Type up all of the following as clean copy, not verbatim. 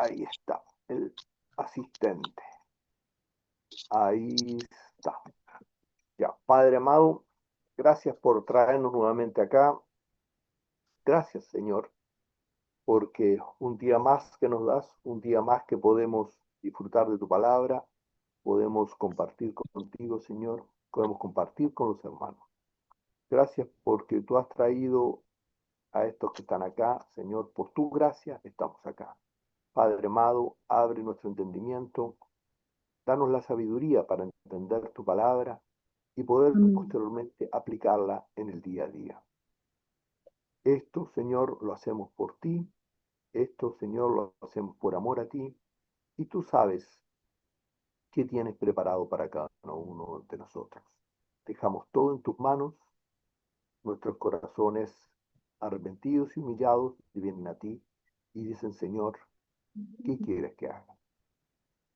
Ahí está, el asistente. Ahí está. Ya, Padre amado, gracias por traernos nuevamente acá. Gracias, Señor, porque un día más que nos das, un día más que podemos disfrutar de tu palabra, podemos compartir contigo, Señor, podemos compartir con los hermanos. Gracias porque tú has traído a estos que están acá, Señor, por tu gracia estamos acá. Padre amado, abre nuestro entendimiento, danos la sabiduría para entender tu palabra y poder Amén. posteriormente aplicarla en el día a día. Esto, Señor, lo hacemos por ti, esto, Señor, lo hacemos por amor a ti, y tú sabes qué tienes preparado para cada uno de nosotros. Dejamos todo en tus manos, nuestros corazones arrepentidos y humillados y vienen a ti y dicen, Señor, ¿qué quieres que haga?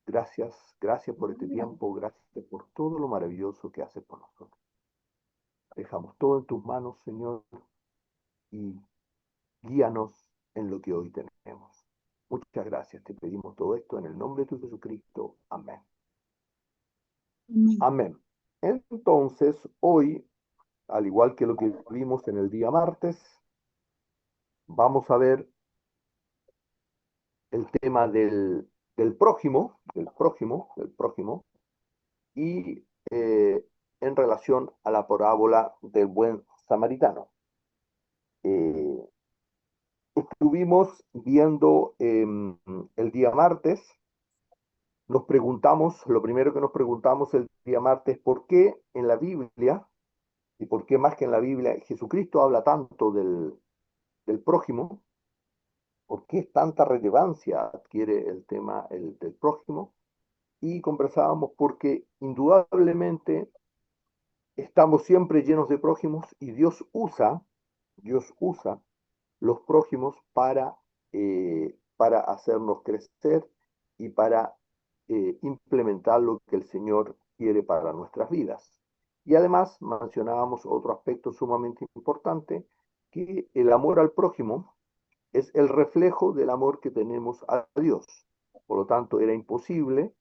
Gracias, gracias por este tiempo, gracias por todo lo maravilloso que haces por nosotros. Dejamos todo en tus manos, Señor, y guíanos en lo que hoy tenemos. Muchas gracias, te pedimos todo esto en el nombre de tu Jesucristo. Amén. Amén. Amén. Entonces, hoy, al igual que lo que vimos en el día martes, vamos a ver el tema del prójimo, y en relación a la parábola del buen samaritano. Eh, Estuvimos viendo el día martes, nos preguntamos, lo primero que nos preguntamos el día martes, ¿por qué en la Biblia, y por qué más que en la Biblia, Jesucristo habla tanto del prójimo? ¿Por qué tanta relevancia adquiere el tema del prójimo? Y conversábamos porque indudablemente estamos siempre llenos de prójimos y Dios usa los prójimos para hacernos crecer y para implementar lo que el Señor quiere para nuestras vidas. Y además mencionábamos otro aspecto sumamente importante, que el amor al prójimo es el reflejo del amor que tenemos a Dios. Por lo tanto, era imposible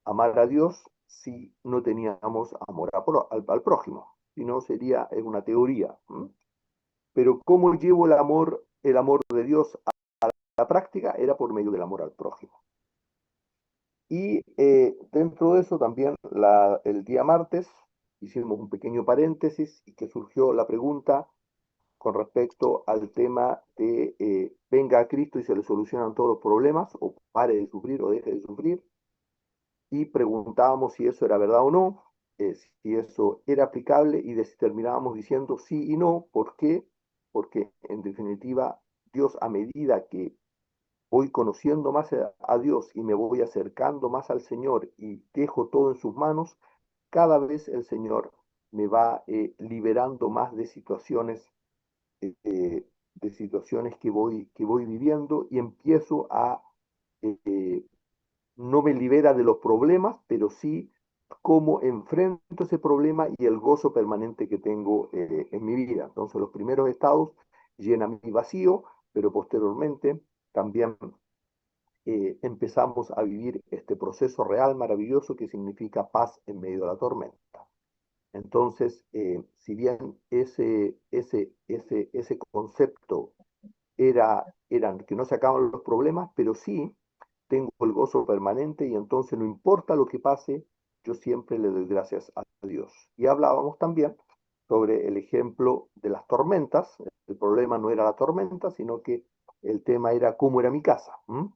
amar a Dios si no teníamos amor al prójimo. Si no, sería una teoría. ¿M? Pero ¿cómo llevo el amor de Dios a la práctica? Era por medio del amor al prójimo. Y dentro de eso también el día martes hicimos un pequeño paréntesis y que surgió la pregunta con respecto al tema de venga a Cristo y se le solucionan todos los problemas, o pare de sufrir o deje de sufrir, y preguntábamos si eso era verdad o no, si eso era aplicable, y terminábamos diciendo sí y no. ¿Por qué? Porque en definitiva Dios, a medida que voy conociendo más a Dios y me voy acercando más al Señor y dejo todo en sus manos, cada vez el Señor me va liberando más de situaciones que voy viviendo, y empiezo eh, no me libera de los problemas, pero sí cómo enfrento ese problema y el gozo permanente que tengo en mi vida. Entonces los primeros estados llenan mi vacío, pero posteriormente también empezamos a vivir este proceso real, maravilloso, que significa paz en medio de la tormenta. Entonces, si bien ese concepto eran que no se acaban los problemas, pero sí tengo el gozo permanente, y entonces no importa lo que pase, yo siempre le doy gracias a Dios. Y hablábamos también sobre el ejemplo de las tormentas. El problema no era la tormenta, sino que el tema era cómo era mi casa. ¿M?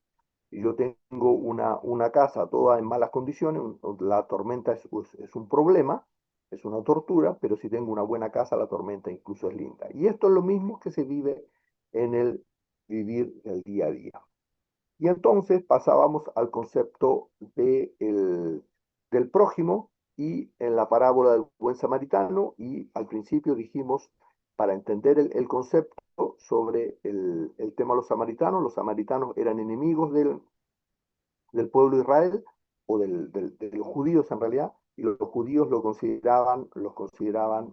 Y yo tengo una casa toda en malas condiciones, la tormenta es un problema, es una tortura, pero si tengo una buena casa, la tormenta incluso es linda. Y esto es lo mismo que se vive en el vivir el día a día. Y entonces pasábamos al concepto del prójimo, y en la parábola del buen samaritano, y al principio dijimos, para entender el concepto sobre el tema de los samaritanos eran enemigos del pueblo de Israel, o de los judíos en realidad, y los judíos los consideraban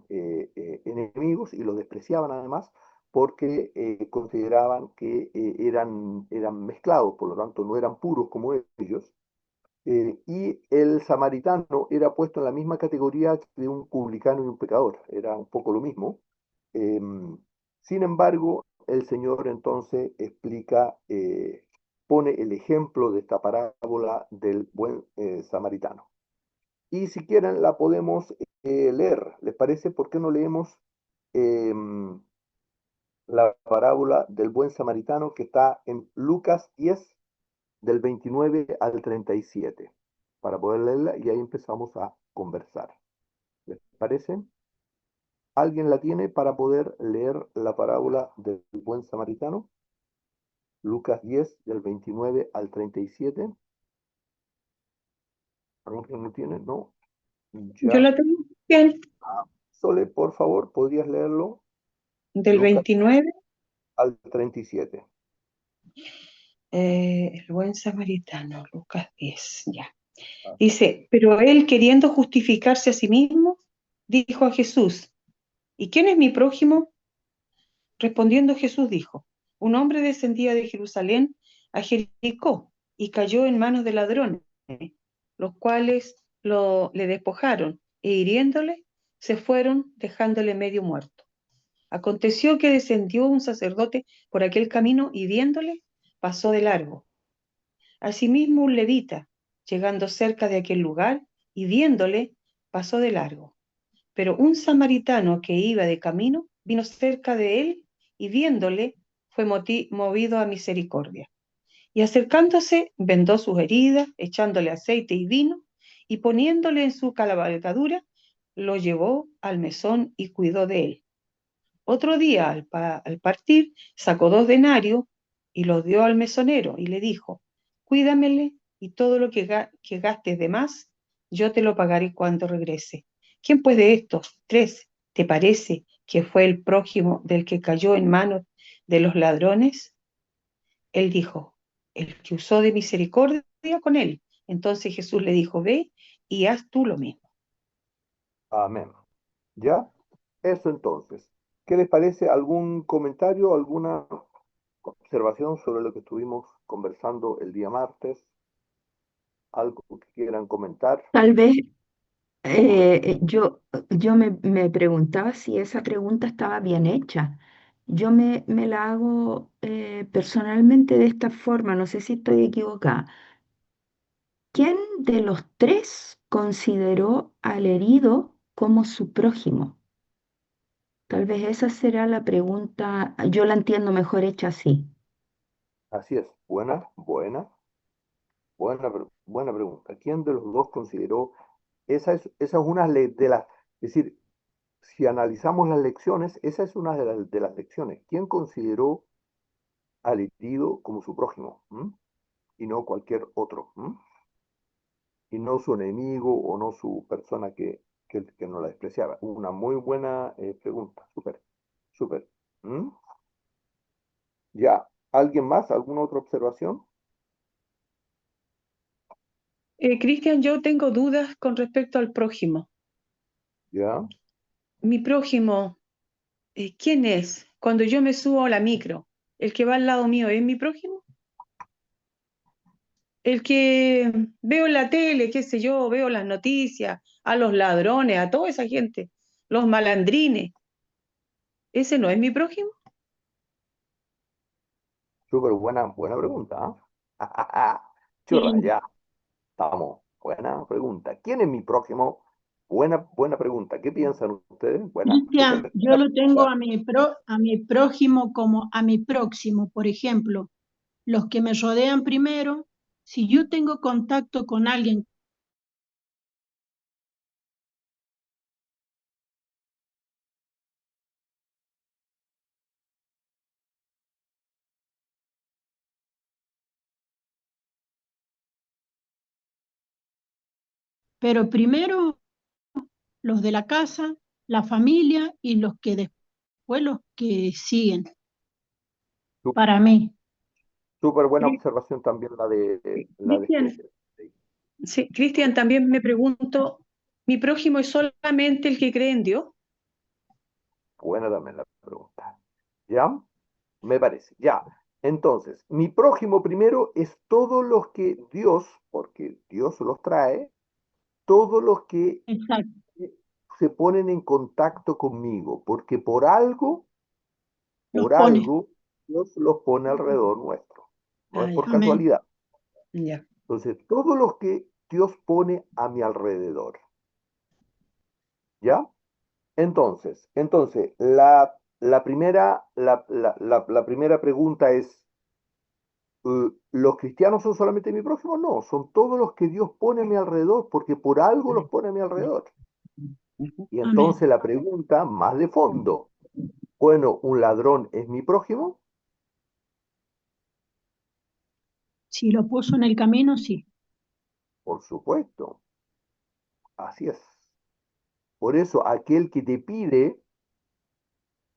enemigos y los despreciaban además, porque consideraban que eran mezclados, por lo tanto no eran puros como ellos. Y el samaritano era puesto en la misma categoría de un publicano y un pecador, era un poco lo mismo. Sin embargo, el Señor entonces explica, pone el ejemplo de esta parábola del buen samaritano. Y si quieren la podemos leer, ¿les parece? ¿Por qué no leemos em, la parábola del buen samaritano que está en Lucas 10, del 29 al 37, para poder leerla y ahí empezamos a conversar? ¿Les parece? ¿Alguien la tiene para poder leer la parábola del buen samaritano? Lucas 10, del 29 al 37. ¿Alguien lo tiene? No. Yo Ya. la tengo bien, Sole, por favor, ¿podrías leerlo? del Lucas 29, al 37. el buen samaritano, Lucas 10, ya. Ah, Dice, pero él queriendo justificarse a sí mismo, dijo a Jesús, ¿y quién es mi prójimo? Respondiendo Jesús dijo, un hombre descendía de Jerusalén a Jericó y cayó en manos de ladrones, los cuales le despojaron e hiriéndole, se fueron dejándole medio muerto. Aconteció que descendió un sacerdote por aquel camino y viéndole, pasó de largo. Asimismo un levita, llegando cerca de aquel lugar y viéndole, pasó de largo. Pero un samaritano que iba de camino vino cerca de él y viéndole fue movido a misericordia. Y acercándose, vendó sus heridas, echándole aceite y vino, y poniéndole en su cabalgadura, lo llevó al mesón y cuidó de él. Otro día, al partir, sacó 2 denarios y los dio al mesonero y le dijo, cuídamele y todo lo que gastes de más, yo te lo pagaré cuando regrese. ¿Quién pues de estos 3 te parece que fue el prójimo del que cayó en manos de los ladrones? Él dijo, el que usó de misericordia con él. Entonces Jesús le dijo, ve y haz tú lo mismo. amén. ¿Ya? Eso entonces. ¿Qué les parece? ¿Algún comentario, alguna observación sobre lo que estuvimos conversando el día martes? ¿Algo que quieran comentar? Tal vez Sobre- yo me preguntaba si esa pregunta estaba bien hecha. Yo me la hago personalmente de esta forma, no sé si estoy equivocada. ¿Quién de los 3 consideró al herido como su prójimo? Tal vez esa será la pregunta, yo la entiendo mejor hecha así. Así es. Buena pregunta. ¿Quién de los dos consideró? Esa es una de las, es decir, si analizamos las lecciones, esa es una de las lecciones. ¿Quién consideró al herido como su prójimo? ¿M? Y no cualquier otro. ¿M? Y no su enemigo o no su persona que no la despreciaba. Una muy buena pregunta. Súper, súper. ¿M? ¿Ya? ¿Alguien más? ¿Alguna otra observación? Cristian, yo tengo dudas con respecto al prójimo. ¿Ya? Mi prójimo, ¿quién es? Cuando yo me subo a la micro, ¿el que va al lado mío es mi prójimo? El que veo en la tele, qué sé yo, veo las noticias, a los ladrones, a toda esa gente, los malandrines, ¿ese no es mi prójimo? Súper buena pregunta. ¿Ah? Churra, Sí, ya. Estamos. Buena pregunta. ¿Quién es mi prójimo? Buena pregunta. ¿Qué piensan ustedes? Buena, Cristian, súper. yo lo tengo a mi prójimo como a mi próximo. Por ejemplo, los que me rodean primero, si yo tengo contacto con alguien, pero primero los de la casa, la familia y los que después los que siguen, Sú- para mí. Súper buena Cri- observación también la de Cristian, Jesús. Sí. sí, Cristian, también me pregunto, ¿mi prójimo es solamente el que cree en Dios? Buena también la pregunta. ¿Ya? Me parece, ya. Entonces, mi prójimo primero es todos los que Dios, porque Dios los trae, todos los que Exacto, se ponen en contacto conmigo, porque los por pone. algo, Dios los pone alrededor nuestro. No es Ah, por ya, Amén. casualidad. ya. Entonces, todos los que Dios pone a mi alrededor, ¿ya? Entonces, la primera pregunta es, ¿los cristianos son solamente mi prójimo? No, son todos los que Dios pone a mi alrededor, porque por algo los pone a mi alrededor. Ujú. Y Amén. entonces la pregunta más de fondo, bueno, ¿un ladrón es mi prójimo? Si lo puso en el camino, sí. Por supuesto, así es. Por eso, aquel que te pide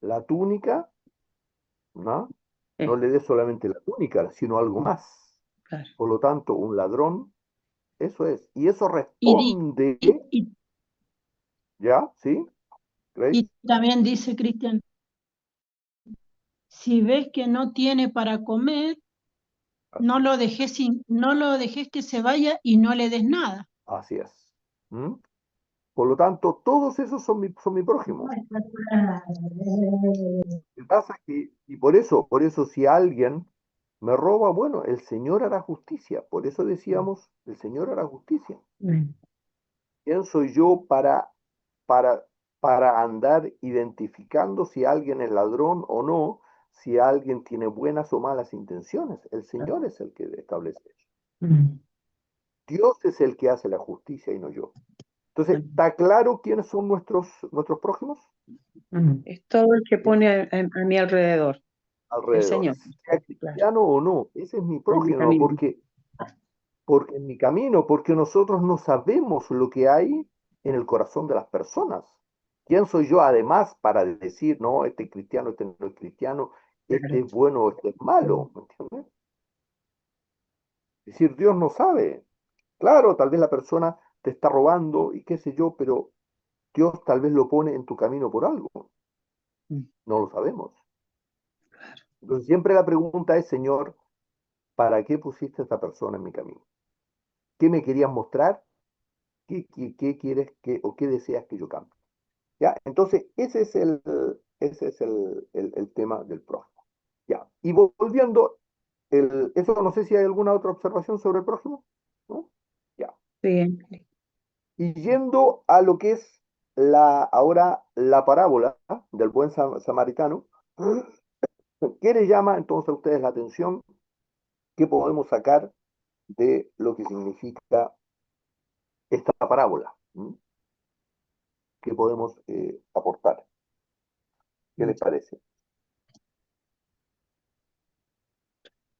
la túnica, ¿no? No le des solamente la túnica, sino algo más. Claro. Por lo tanto, un ladrón, eso es. Y eso Y, di- responde, y ¿ya? ¿Sí? ¿Grace? y también dice Cristian, si ves que no tiene para comer, Así es. no lo dejes que se vaya y no le des nada. Así es. ¿Mm? Por lo tanto, todos esos son mi prójimo. Lo que pasa es que, y por eso si alguien me roba, bueno, el Señor hará justicia. Por eso decíamos, el Señor hará justicia. Mm, ¿Quién soy yo para, para andar identificando si alguien es ladrón o no, si alguien tiene buenas o malas intenciones? El Señor es el que establece eso. mm, Dios es el que hace la justicia y no yo. Entonces, ¿está claro quiénes son nuestros prójimos? mm. Es todo el que pone a mi alrededor, el Alrededor, Señor, sea claro, cristiano o no, ese es mi en mi prójimo, camino. porque en mi camino, porque nosotros no sabemos lo que hay en el corazón de las personas. ¿Quién soy yo además para decir, no, este es cristiano, este no es cristiano, este Claro. es bueno, este es malo? ¿Me entiendes? Es decir, Dios no sabe. Claro, tal vez la persona te está robando y qué sé yo, pero Dios tal vez lo pone en tu camino por algo. Mm, No lo sabemos. Entonces siempre la pregunta es, Señor, ¿para qué pusiste a esta persona en mi camino? ¿Qué me querías mostrar? ¿Qué quieres o qué deseas que yo cambie? ¿Ya? Entonces, ese es el tema del prójimo. ¿Ya? Y volviendo, eso no sé si hay alguna otra observación sobre el prójimo, ¿no? Ya. sí, Y yendo a lo que es ahora la parábola del buen samaritano, ¿qué le llama entonces a ustedes la atención? ¿Qué podemos sacar de lo que significa esta parábola? ¿Mm? ¿Qué podemos aportar? ¿Qué mm, les parece?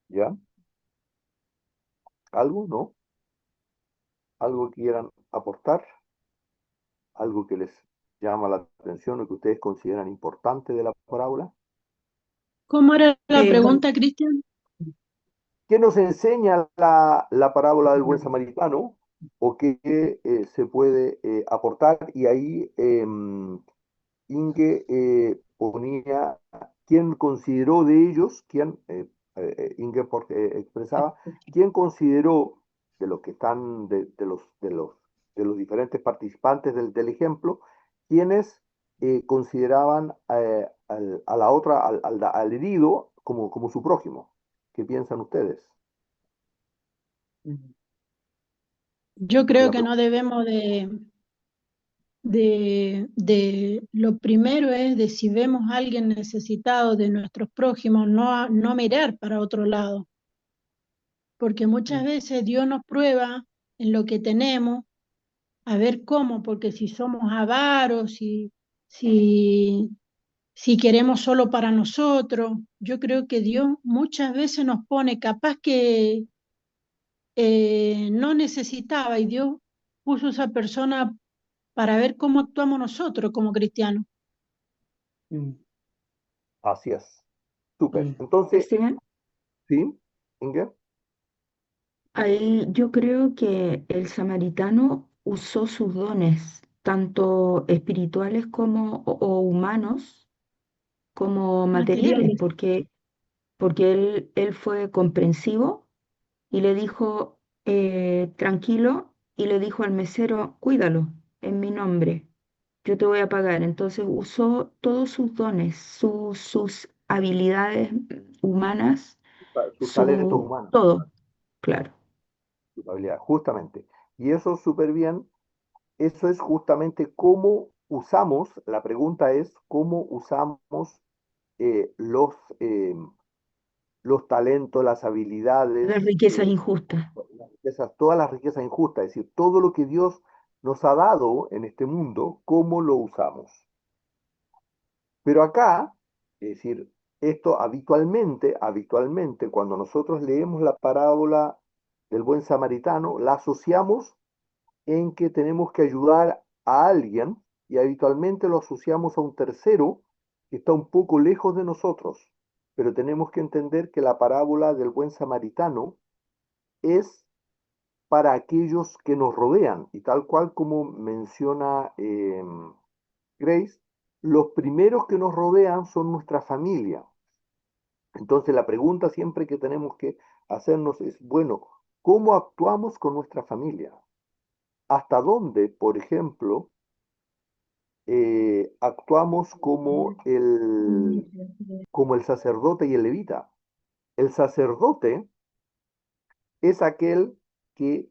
¿Ya? ¿Algo? ¿No? ¿Algo que quieran aportar? ¿Algo que les llama la atención o que ustedes consideran importante de la parábola? ¿Cómo era la Bueno, pregunta, Cristian? ¿Qué nos enseña la parábola del buen samaritano o qué se puede aportar? Y ahí Inge ponía quién consideró de ellos, Inge expresaba, quién consideró de los que están, de los diferentes participantes del ejemplo, quienes consideraban a la otra, al herido como su prójimo. ¿Qué piensan ustedes? mm, Yo Porque creo la que no pregunta, debemos lo primero es de si vemos a alguien necesitado de nuestros prójimos, no mirar para otro lado, porque muchas mm, veces Dios nos prueba en lo que tenemos, a ver cómo, porque si somos avaros, si, si queremos solo para nosotros, yo creo que Dios muchas veces nos pone capaz que no necesitaba y Dios puso esa persona para ver cómo actuamos nosotros como cristianos. mm, así es. Súper. mm, Entonces, Cristian, ¿sí? Inge, ahí yo creo que el samaritano usó sus dones, tanto espirituales como o humanos, como materiales, porque él fue comprensivo y le dijo, tranquilo, y le dijo al mesero, cuídalo en mi nombre, yo te voy a pagar. Entonces usó todos sus dones, sus habilidades humanas, Sus talentos humanos, todo, claro. sus habilidades, justamente. Y eso súper bien, eso es justamente cómo usamos, la pregunta es cómo usamos eh, los, eh, los talentos, las Las habilidades, riquezas injustas. todas las riquezas injustas, es decir, todo lo que Dios nos ha dado en este mundo, cómo lo usamos. Pero acá, es decir, esto habitualmente, cuando nosotros leemos la parábola del buen samaritano, la asociamos en que tenemos que ayudar a alguien y habitualmente lo asociamos a un tercero que está un poco lejos de nosotros. Pero tenemos que entender que la parábola del buen samaritano es para aquellos que nos rodean y tal cual como menciona Grace, los primeros que nos rodean son nuestra familia. Entonces la pregunta siempre que tenemos que hacernos es, bueno, ¿cómo actuamos con nuestra familia? ¿Hasta dónde, por ejemplo, actuamos como el sacerdote y el levita? El sacerdote es aquel que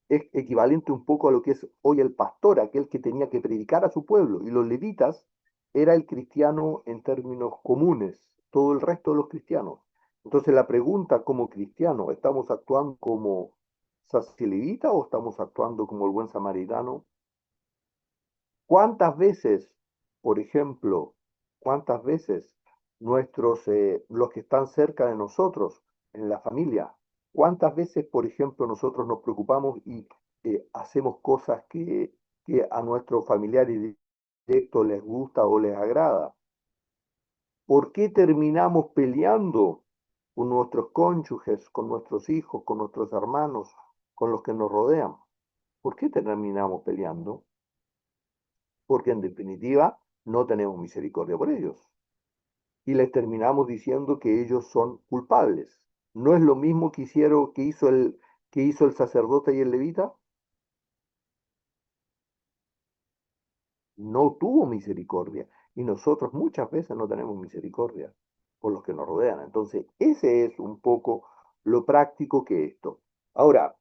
es equivalente un poco a lo que es hoy el pastor, aquel que tenía que predicar a su pueblo, y los levitas era el cristiano en términos comunes, todo el resto de los cristianos. Entonces la pregunta como cristiano, ¿estamos actuando como levita o estamos actuando como el buen samaritano? ¿Cuántas veces, por ejemplo, cuántas veces los que están cerca de nosotros, en la familia, cuántas veces, por ejemplo, nosotros nos preocupamos y hacemos cosas que a nuestros familiares directos les gusta o les agrada? ¿Por qué terminamos peleando con nuestros cónyuges, con nuestros hijos, con nuestros hermanos, con los que nos rodean? ¿Por qué terminamos peleando? Porque en definitiva no tenemos misericordia por ellos. Y les terminamos diciendo que ellos son culpables. ¿No es lo mismo que hizo el sacerdote y el levita? No tuvo misericordia. Y nosotros muchas veces no tenemos misericordia por los que nos rodean. Entonces, ese es un poco lo práctico que esto. Ahora,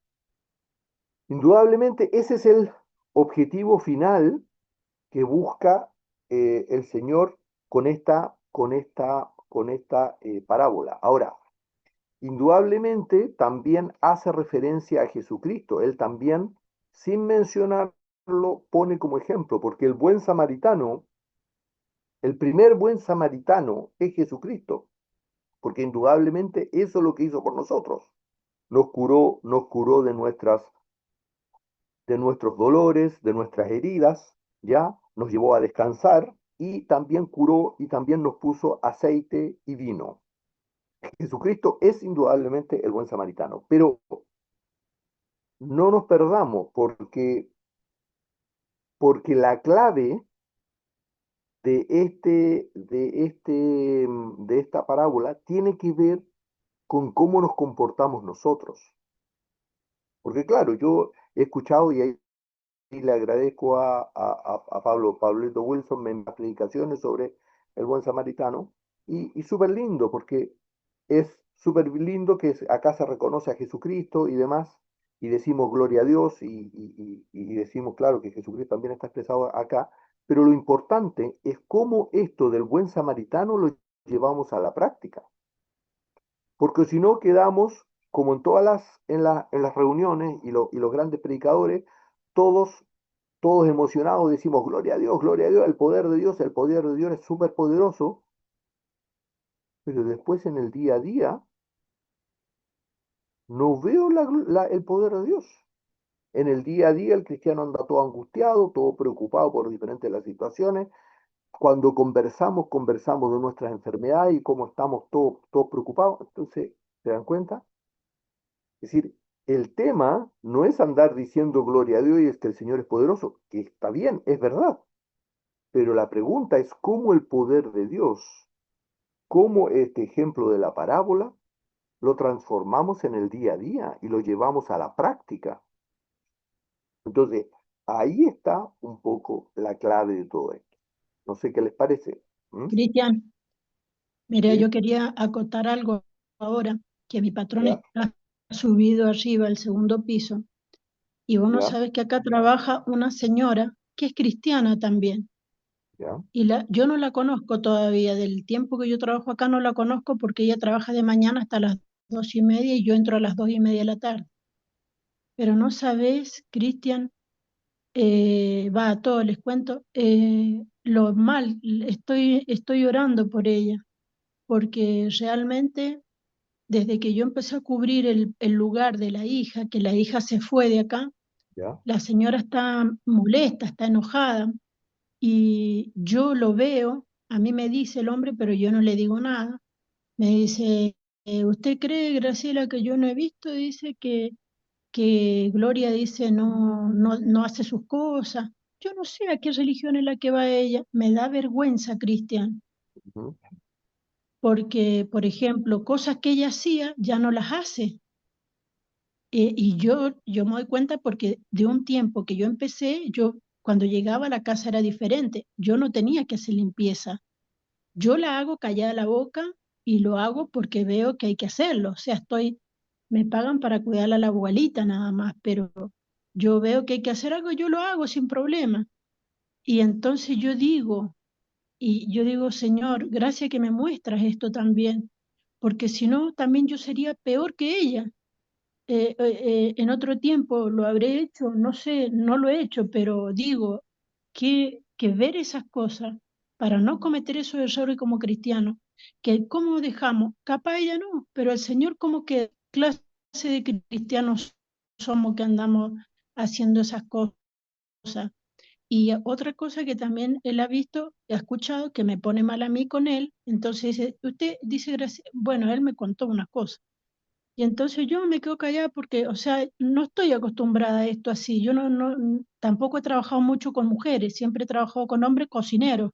indudablemente ese es el objetivo final que busca el Señor con esta parábola. Ahora, indudablemente también hace referencia a Jesucristo. Él también, sin mencionarlo, pone como ejemplo, porque el buen samaritano, el primer buen samaritano es Jesucristo, porque indudablemente eso es lo que hizo por nosotros. Nos curó de nuestros dolores, de nuestras heridas, ¿ya? Nos llevó a descansar y también curó y también nos puso aceite y vino. Jesucristo es indudablemente el buen samaritano, pero no nos perdamos porque la clave de esta parábola tiene que ver con cómo nos comportamos nosotros. Porque claro, yo he escuchado y le agradezco a Pablito Wilson en las predicaciones sobre el buen samaritano. Y súper lindo, porque es súper lindo que acá se reconoce a Jesucristo y demás, y decimos gloria a Dios y decimos, claro, que Jesucristo también está expresado acá, pero lo importante es cómo esto del buen samaritano lo llevamos a la práctica. Porque si no quedamos, como en todas las reuniones y los grandes predicadores, todos todos emocionados decimos, gloria a Dios, el poder de Dios es súper poderoso, pero después en el día a día no veo el poder de Dios. En el día a día el cristiano anda todo angustiado, todo preocupado por diferentes de las situaciones. Cuando conversamos de nuestras enfermedades y cómo estamos todos preocupados. Entonces, ¿se dan cuenta? Es decir, el tema no es andar diciendo gloria a Dios y es que el Señor es poderoso, que está bien, es verdad. Pero la pregunta es cómo el poder de Dios, cómo este ejemplo de la parábola lo transformamos en el día a día y lo llevamos a la práctica. Entonces, ahí está un poco la clave de todo esto. No sé qué les parece. ¿Mm? Cristian, mira, ¿Sí? yo quería acotar algo ahora, que mi patrón ¿Ya? está subido arriba al segundo piso, y vos no ¿Ya? sabes que acá trabaja una señora que es cristiana también. ¿Ya? Y yo no la conozco todavía, del tiempo que yo trabajo acá no la conozco porque ella trabaja de mañana hasta las 2:30 y yo entro a las 2:30 de la tarde. Pero no sabes, Cristian, va a todo, les cuento, lo mal, estoy orando por ella, porque realmente desde que yo empecé a cubrir el lugar de la hija, que la hija se fue de acá, ¿Ya? la señora está molesta, está enojada, y yo lo veo, a mí me dice el hombre, pero yo no le digo nada. Me dice, ¿usted cree, Graciela, que yo no he visto? Dice que Gloria dice no hace sus cosas. Yo no sé a qué religión es la que va ella. Me da vergüenza, Cristian, Ujú. porque, por ejemplo, cosas que ella hacía ya no las hace. Y yo me doy cuenta porque de un tiempo que yo empecé, yo cuando llegaba a la casa era diferente. Yo no tenía que hacer limpieza. Yo la hago callada la boca y lo hago porque veo que hay que hacerlo. O sea, me pagan para cuidar a la abuelita nada más, pero yo veo que hay que hacer algo, yo lo hago sin problema. Y entonces yo digo, Señor, gracias que me muestras esto también, porque si no, también yo sería peor que ella. En otro tiempo lo habré hecho, no sé, no lo he hecho, pero digo que ver esas cosas para no cometer esos errores como cristianos, que cómo dejamos, capaz ella no, pero el Señor como que clase de cristianos somos que andamos haciendo esas cosas. Y otra cosa que también él ha visto, ha escuchado, que me pone mal a mí con él, entonces dice, usted dice, bueno, él me contó una cosa. Y entonces yo me quedo callada porque, o sea, no estoy acostumbrada a esto así. Yo tampoco he trabajado mucho con mujeres, siempre he trabajado con hombres cocineros.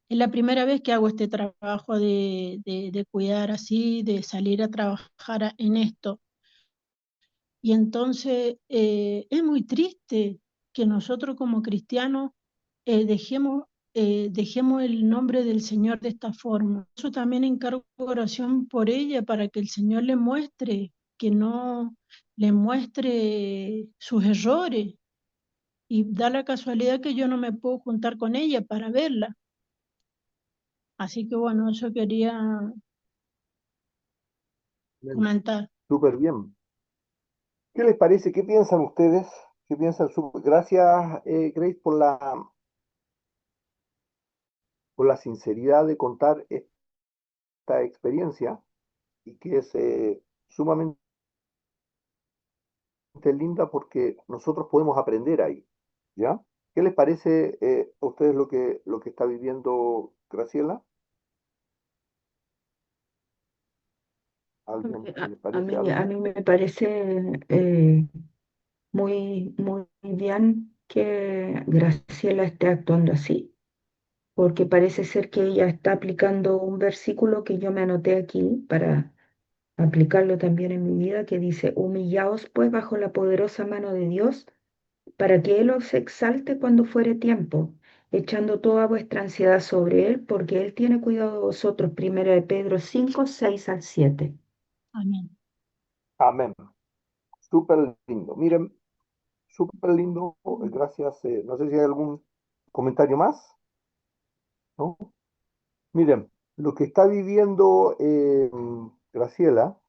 Es la primera vez que hago este trabajo de cuidar así, de salir a trabajar en esto. Y entonces es muy triste que nosotros como cristianos dejemos el nombre del Señor de esta forma. Eso también encargo oración por ella para que el Señor le muestre, que no le muestre sus errores. Y da la casualidad que yo no me puedo juntar con ella para verla. Así que bueno, eso quería Bien. comentar. Súper bien. ¿Qué les parece? ¿Qué piensan ustedes? ¿Qué piensan? Gracias, Grace, por la sinceridad de contar esta experiencia y que es sumamente linda porque nosotros podemos aprender ahí, ¿ya? ¿Qué les parece a ustedes lo que está viviendo Graciela? ¿Alguien les parece A algo? mí me parece muy bien que Graciela esté actuando así, porque parece ser que ella está aplicando un versículo que yo me anoté aquí para aplicarlo también en mi vida, que dice, humillaos pues bajo la poderosa mano de Dios, para que Él os exalte cuando fuere tiempo, echando toda vuestra ansiedad sobre Él, porque Él tiene cuidado de vosotros. Primera de Pedro 5, 6 al 7. Amén. Amén. Súper lindo. Miren, súper lindo. Gracias. No sé si hay algún comentario más, ¿no? Miren, lo que está viviendo Graciela,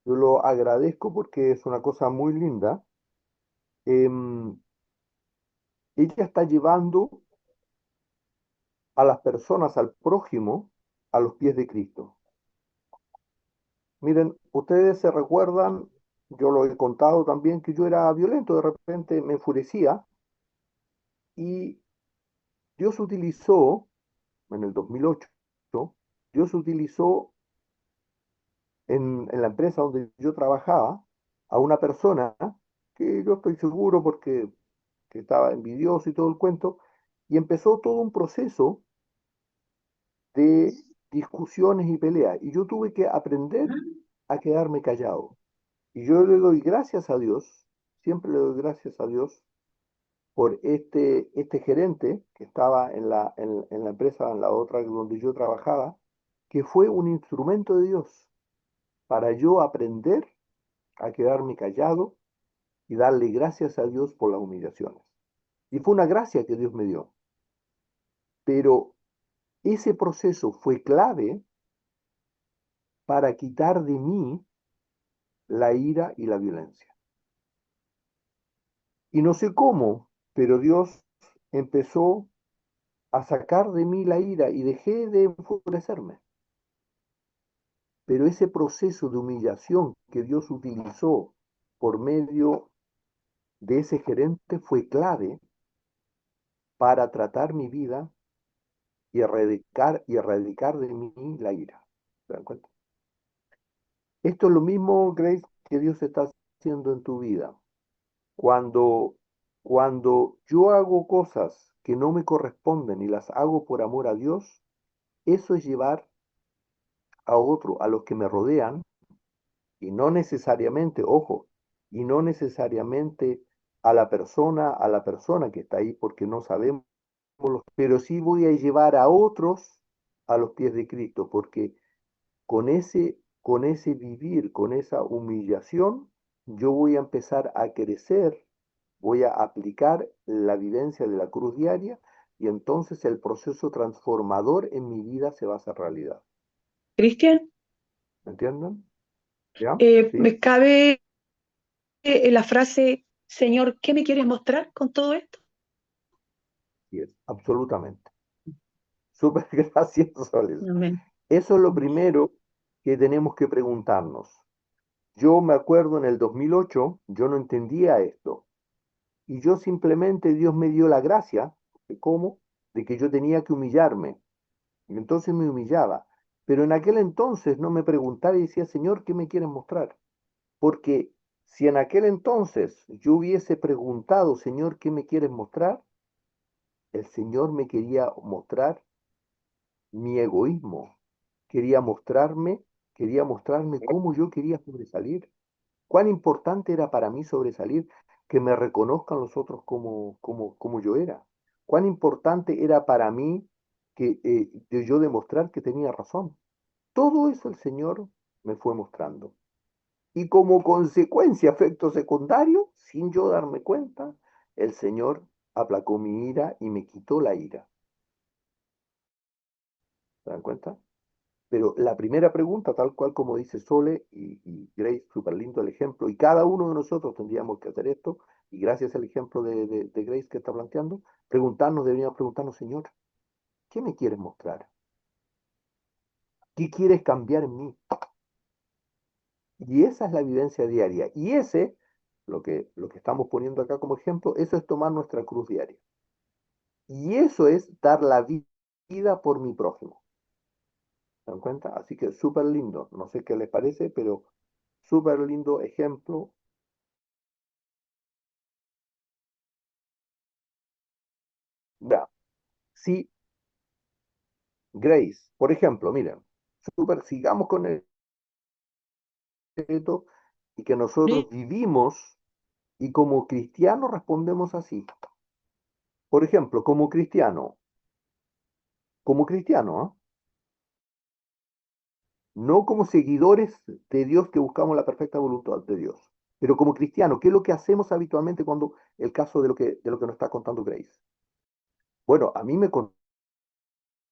yo lo agradezco porque es una cosa muy linda. Em, Ella está llevando a las personas, al prójimo, a los pies de Cristo. Miren, ustedes se recuerdan, yo lo he contado también, que yo era violento, de repente me enfurecía y Dios utilizó, en el 2008, Dios utilizó en la empresa donde yo trabajaba a una persona que yo estoy seguro porque que estaba envidioso y todo el cuento, Y empezó todo un proceso de discusiones y peleas. Y yo tuve que aprender a quedarme callado. Y yo le doy gracias a Dios, siempre le doy gracias a Dios por este gerente que estaba en la empresa, en la otra donde yo trabajaba, que fue un instrumento de Dios para yo aprender a quedarme callado y darle gracias a Dios por las humillaciones. Y fue una gracia que Dios me dio. Pero ese proceso fue clave para quitar de mí la ira y la violencia. Y no sé cómo, pero Dios empezó a sacar de mí la ira y dejé de enfurecerme. Pero ese proceso de humillación que Dios utilizó por medio de ese gerente fue clave para tratar mi vida y erradicar de mí la ira. ¿Se dan cuenta? Esto es lo mismo, Grace, que Dios está haciendo en tu vida. Cuando, cuando yo hago cosas que no me corresponden y las hago por amor a Dios, eso es llevar a otro, a los que me rodean, y no necesariamente, ojo, y no necesariamente a la persona que está ahí, porque no sabemos, pero sí voy a llevar a otros a los pies de Cristo, porque con ese vivir, con esa humillación, yo voy a empezar a crecer, voy a aplicar la vivencia de la cruz diaria y entonces el proceso transformador en mi vida se va a hacer realidad. Cristian, ¿Me entienden? ¿Ya? me ¿Sí? cabe la frase, Señor, ¿qué me quieres mostrar con todo esto? Sí, es, absolutamente. Súper gracioso, Soles. Amén. Eso es lo primero que tenemos que preguntarnos. Yo me acuerdo en el 2008, yo no entendía esto. Y yo simplemente, Dios me dio la gracia, ¿cómo? De que yo tenía que humillarme. Y entonces me humillaba. Pero en aquel entonces no me preguntaba y decía, Señor, ¿qué me quieres mostrar? Porque si en aquel entonces yo hubiese preguntado, Señor, ¿qué me quieres mostrar? El Señor me quería mostrar mi egoísmo. Quería mostrarme cómo yo quería sobresalir. Cuán importante era para mí sobresalir, que me reconozcan los otros como yo era. Cuán importante era para mí de yo demostrar que tenía razón. Todo eso el Señor me fue mostrando. Y como consecuencia, efecto secundario, sin yo darme cuenta, el Señor aplacó mi ira y me quitó la ira. ¿Se dan cuenta? Pero la primera pregunta, tal cual como dice Sole y Grace, súper lindo el ejemplo, y cada uno de nosotros tendríamos que hacer esto, y gracias al ejemplo de Grace que está planteando, deberíamos preguntarnos, Señor, ¿qué me quieres mostrar? ¿Qué quieres cambiar en mí? Y esa es la vivencia diaria. Y lo que estamos poniendo acá como ejemplo, eso es tomar nuestra cruz diaria. Y eso es dar la vida por mi prójimo. ¿Se dan cuenta? Así que súper lindo. No sé qué les parece, pero súper lindo ejemplo. Ya, si Grace, por ejemplo, miren, sigamos con esto y que nosotros vivimos y como cristianos respondemos así. Por ejemplo, como cristiano, ¿ah? No como seguidores de Dios que buscamos la perfecta voluntad de Dios, pero como cristiano, ¿qué es lo que hacemos habitualmente cuando el caso de lo que nos está contando Grace? Bueno, a mí me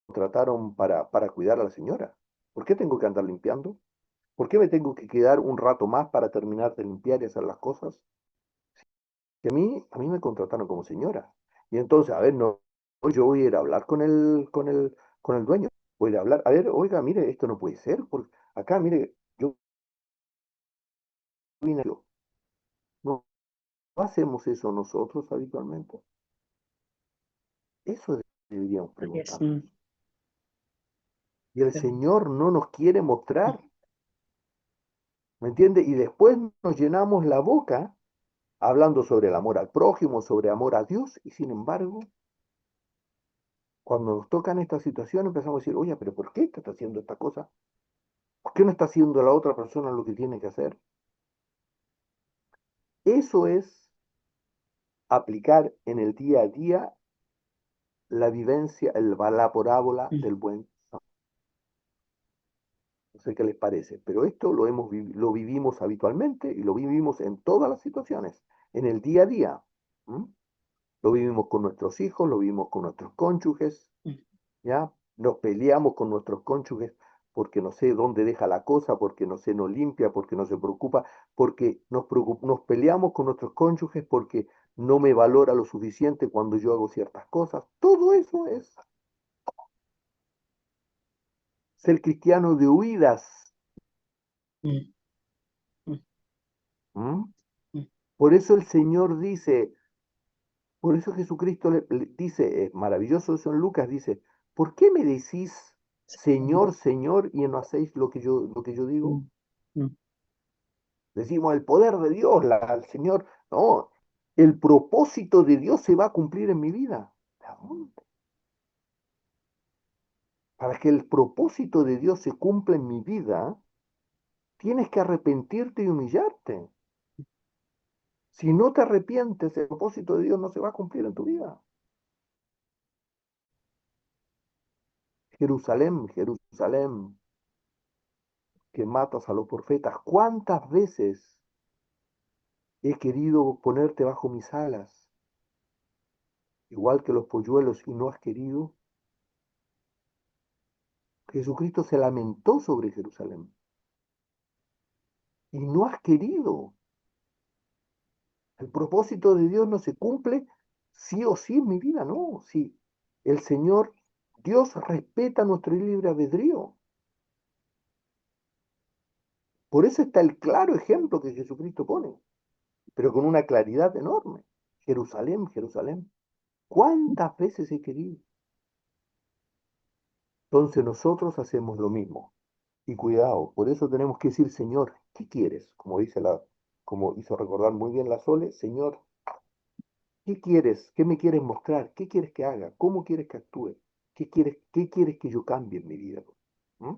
contrataron para cuidar a la señora. ¿Por qué tengo que andar limpiando? ¿Por qué me tengo que quedar un rato más para terminar de limpiar y hacer las cosas? Que a mí me contrataron como señora. Y entonces, a ver, no, yo voy a ir a hablar con el dueño. Voy a ir a hablar, a ver, oiga, mire, esto no puede ser. Acá, mire, yo vine, no hacemos eso nosotros habitualmente. Eso deberíamos Yes. preguntarnos. Y el Señor no nos quiere mostrar, ¿me entiende? Y después nos llenamos la boca hablando sobre el amor al prójimo, sobre amor a Dios, y sin embargo, Cuando nos tocan esta situación empezamos a decir, oye, pero ¿por qué está haciendo esta cosa? ¿Por qué no está haciendo la otra persona lo que tiene que hacer? Eso es aplicar en el día a día la vivencia, la parábola del buen. No sé qué les parece, pero esto lo vivimos habitualmente y lo vivimos en todas las situaciones, en el día a día. ¿Mm? Lo vivimos con nuestros hijos, lo vivimos con nuestros cónyuges, ¿ya? Nos peleamos con nuestros cónyuges porque no sé dónde deja la cosa, porque no se nos limpia, porque no se preocupa, porque nos peleamos con nuestros cónyuges porque no me valora lo suficiente cuando yo hago ciertas cosas. Todo eso es ser cristiano de huidas. Mm, mm, ¿Mm? mm. Por eso el Señor dice, por eso Jesucristo le dice, es maravilloso eso en Lucas, dice, ¿por qué me decís Señor, Señor y no hacéis lo que yo digo? Mm, mm. Decimos el poder de Dios, el Señor, no, el propósito de Dios se va a cumplir en mi vida. ¿De dónde? Para que el propósito de Dios se cumpla en mi vida, tienes que arrepentirte y humillarte. Si no te arrepientes, el propósito de Dios no se va a cumplir en tu vida. Jerusalén, Jerusalén, que matas a los profetas, ¿cuántas veces he querido ponerte bajo mis alas, igual que los polluelos, y no has querido? Jesucristo se lamentó sobre Jerusalén y no has querido. El propósito de Dios no se cumple sí o sí en mi vida, no. Sí, el Señor, Dios respeta nuestro libre albedrío. Por eso está el claro ejemplo que Jesucristo pone, pero con una claridad enorme. Jerusalén, Jerusalén, ¿cuántas veces he querido? Entonces nosotros hacemos lo mismo. Y cuidado, por eso tenemos que decir, Señor, ¿qué quieres? Como hizo recordar muy bien la Sole, Señor, ¿qué quieres? ¿Qué me quieres mostrar? ¿Qué quieres que haga? ¿Cómo quieres que actúe? Qué quieres que yo cambie en mi vida? ¿Mm?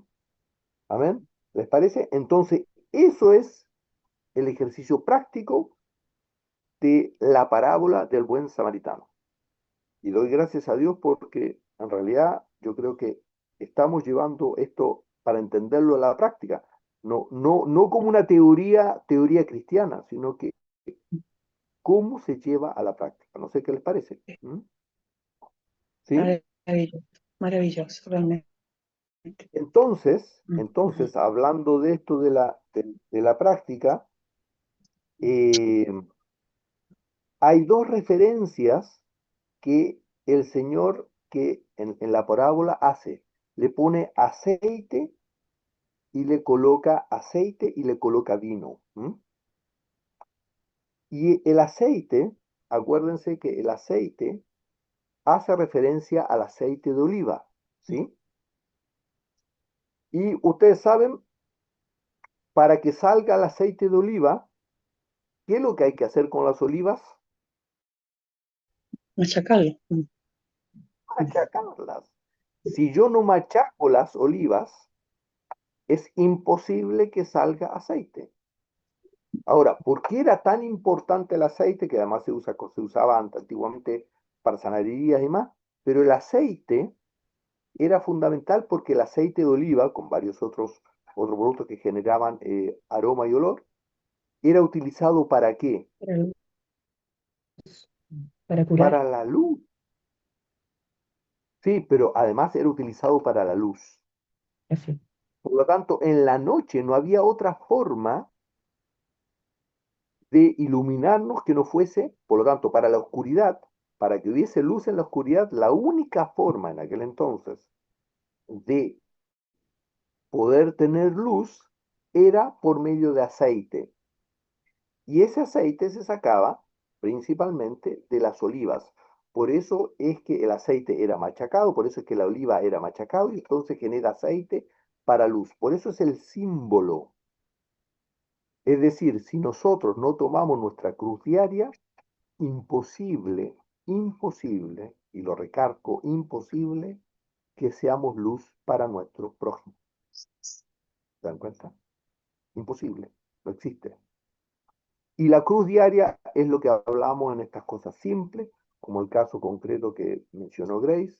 ¿Amén? ¿Les parece? Entonces, eso es el ejercicio práctico de la parábola del buen samaritano. Y doy gracias a Dios porque en realidad yo creo que estamos llevando esto para entenderlo a la práctica. No como una teoría cristiana, sino que cómo se lleva a la práctica. No sé qué les parece. ¿Mm? ¿Sí? Maravilloso, maravilloso, realmente. Entonces, Mm, mm. entonces, hablando de esto de la práctica, eh, hay dos referencias que el Señor que en la parábola hace. Le pone aceite y le coloca aceite y le coloca vino. ¿M? Y el aceite, acuérdense que el aceite hace referencia al aceite de oliva, ¿sí? Y ustedes saben, para que salga el aceite de oliva, ¿qué es lo que hay que hacer con las olivas? Machacarlo. Mm, mm. Machacarlas. Si yo no machaco las olivas, es imposible que salga aceite. Ahora, ¿por qué era tan importante el aceite? Que además se usaba antiguamente para sanaderías y más, pero el aceite era fundamental porque el aceite de oliva, con varios otros productos que generaban aroma y olor, era utilizado ¿para qué? Para, para curar. Para la luz. Sí, pero además era utilizado para la luz. Así. Por lo tanto, en la noche no había otra forma de iluminarnos que no fuese, por lo tanto, para la oscuridad, para que hubiese luz en la oscuridad, la única forma en aquel entonces de poder tener luz era por medio de aceite. Y ese aceite se sacaba principalmente de las olivas. Por eso es que el aceite era machacado, por eso es que la oliva era machacado y entonces genera aceite para luz. Por eso es el símbolo. Es decir, si nosotros no tomamos nuestra cruz diaria, imposible, imposible y lo recargo, imposible que seamos luz para nuestro prójimo. ¿Se dan cuenta? Imposible, no existe. Y la cruz diaria es lo que hablamos en estas cosas simples, como el caso concreto que mencionó Grace,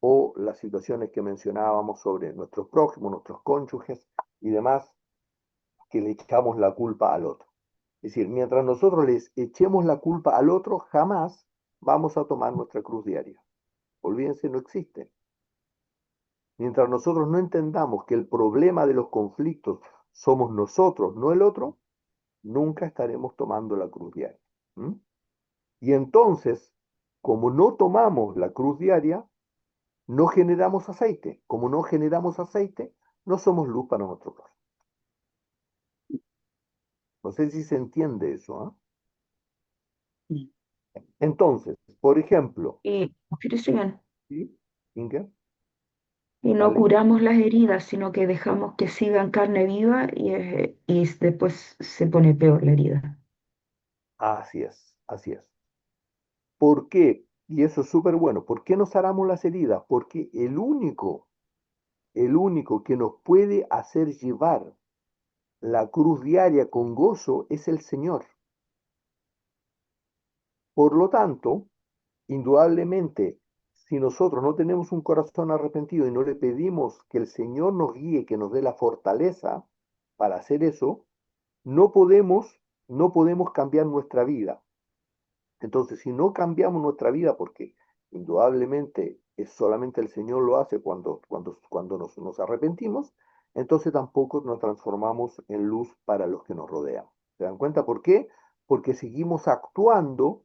o las situaciones que mencionábamos sobre nuestros prójimos, nuestros cónyuges y demás, que le echamos la culpa al otro. Es decir, mientras nosotros les echemos la culpa al otro, jamás vamos a tomar nuestra cruz diaria. Olvídense, no existe. Mientras nosotros no entendamos que el problema de los conflictos somos nosotros, no el otro, nunca estaremos tomando la cruz diaria. ¿Mm? Y entonces, como no tomamos la cruz diaria, no generamos aceite. Como no generamos aceite, no somos luz para nuestro prójimo. No sé si se entiende eso, ¿eh? Entonces, por ejemplo, Cristian, ¿sí? Inge, y no dale. curamos las heridas, sino que dejamos que sigan carne viva y después se pone peor la herida. Así es, así es. ¿Por qué? Y eso es súper bueno. ¿Por qué nos sanamos las heridas? Porque el único que nos puede hacer llevar la cruz diaria con gozo es el Señor. Por lo tanto, indudablemente, si nosotros no tenemos un corazón arrepentido y no le pedimos que el Señor nos guíe, que nos dé la fortaleza para hacer eso, no podemos, no podemos cambiar nuestra vida. Entonces, si no cambiamos nuestra vida, porque indudablemente es solamente el Señor lo hace cuando nos arrepentimos, entonces tampoco nos transformamos en luz para los que nos rodean. ¿Se dan cuenta por qué? Porque seguimos actuando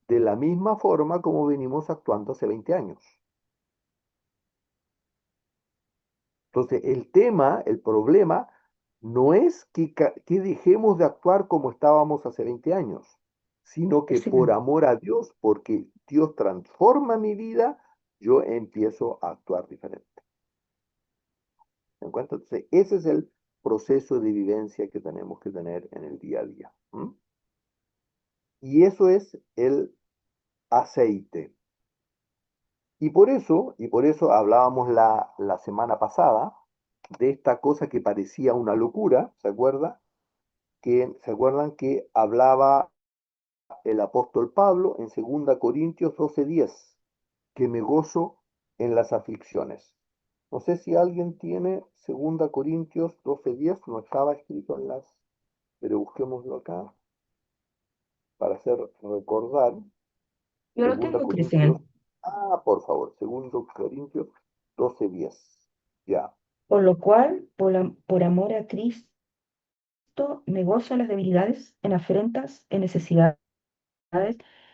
de la misma forma como venimos actuando hace 20 años. Entonces, el tema, el problema, no es que dejemos de actuar como estábamos hace 20 años, sino que por Cristian, amor a Dios, porque Dios transforma mi vida, yo empiezo a actuar diferente. ¿Me encuentro? Entonces, ese es el proceso de vivencia que tenemos que tener en el día a día. ¿Mm? Y eso es el aceite. Y por eso hablábamos la semana pasada de esta cosa que parecía una locura, ¿se acuerda? ¿Se acuerdan que hablaba el apóstol Pablo en 2 Corintios 12:10, que me gozo en las aflicciones? No sé si alguien tiene 2 Corintios 12:10, no estaba escrito en las, pero busquémoslo acá para hacer recordar. yo lo 2 tengo, Corintios, Cristian. por favor, 2 Corintios 12:10, ya. Por lo cual, por amor a Cristo, me gozo en las debilidades, en afrentas, en necesidades,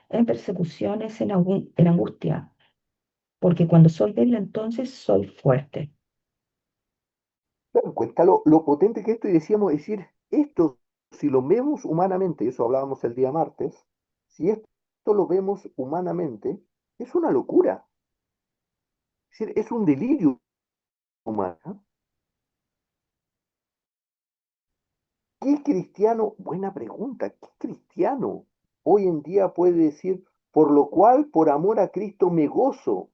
en persecuciones, en angustia, porque cuando soy débil, entonces soy fuerte. ¿Se dan cuenta lo potente que esto? Y decíamos, decir, esto, si lo vemos humanamente, eso hablábamos el día martes, si esto lo vemos humanamente, es una locura. Es decir, es un delirio humano. ¿Qué cristiano? Buena pregunta. ¿Qué cristiano hoy en día puede decir, por lo cual, por amor a Cristo, me gozo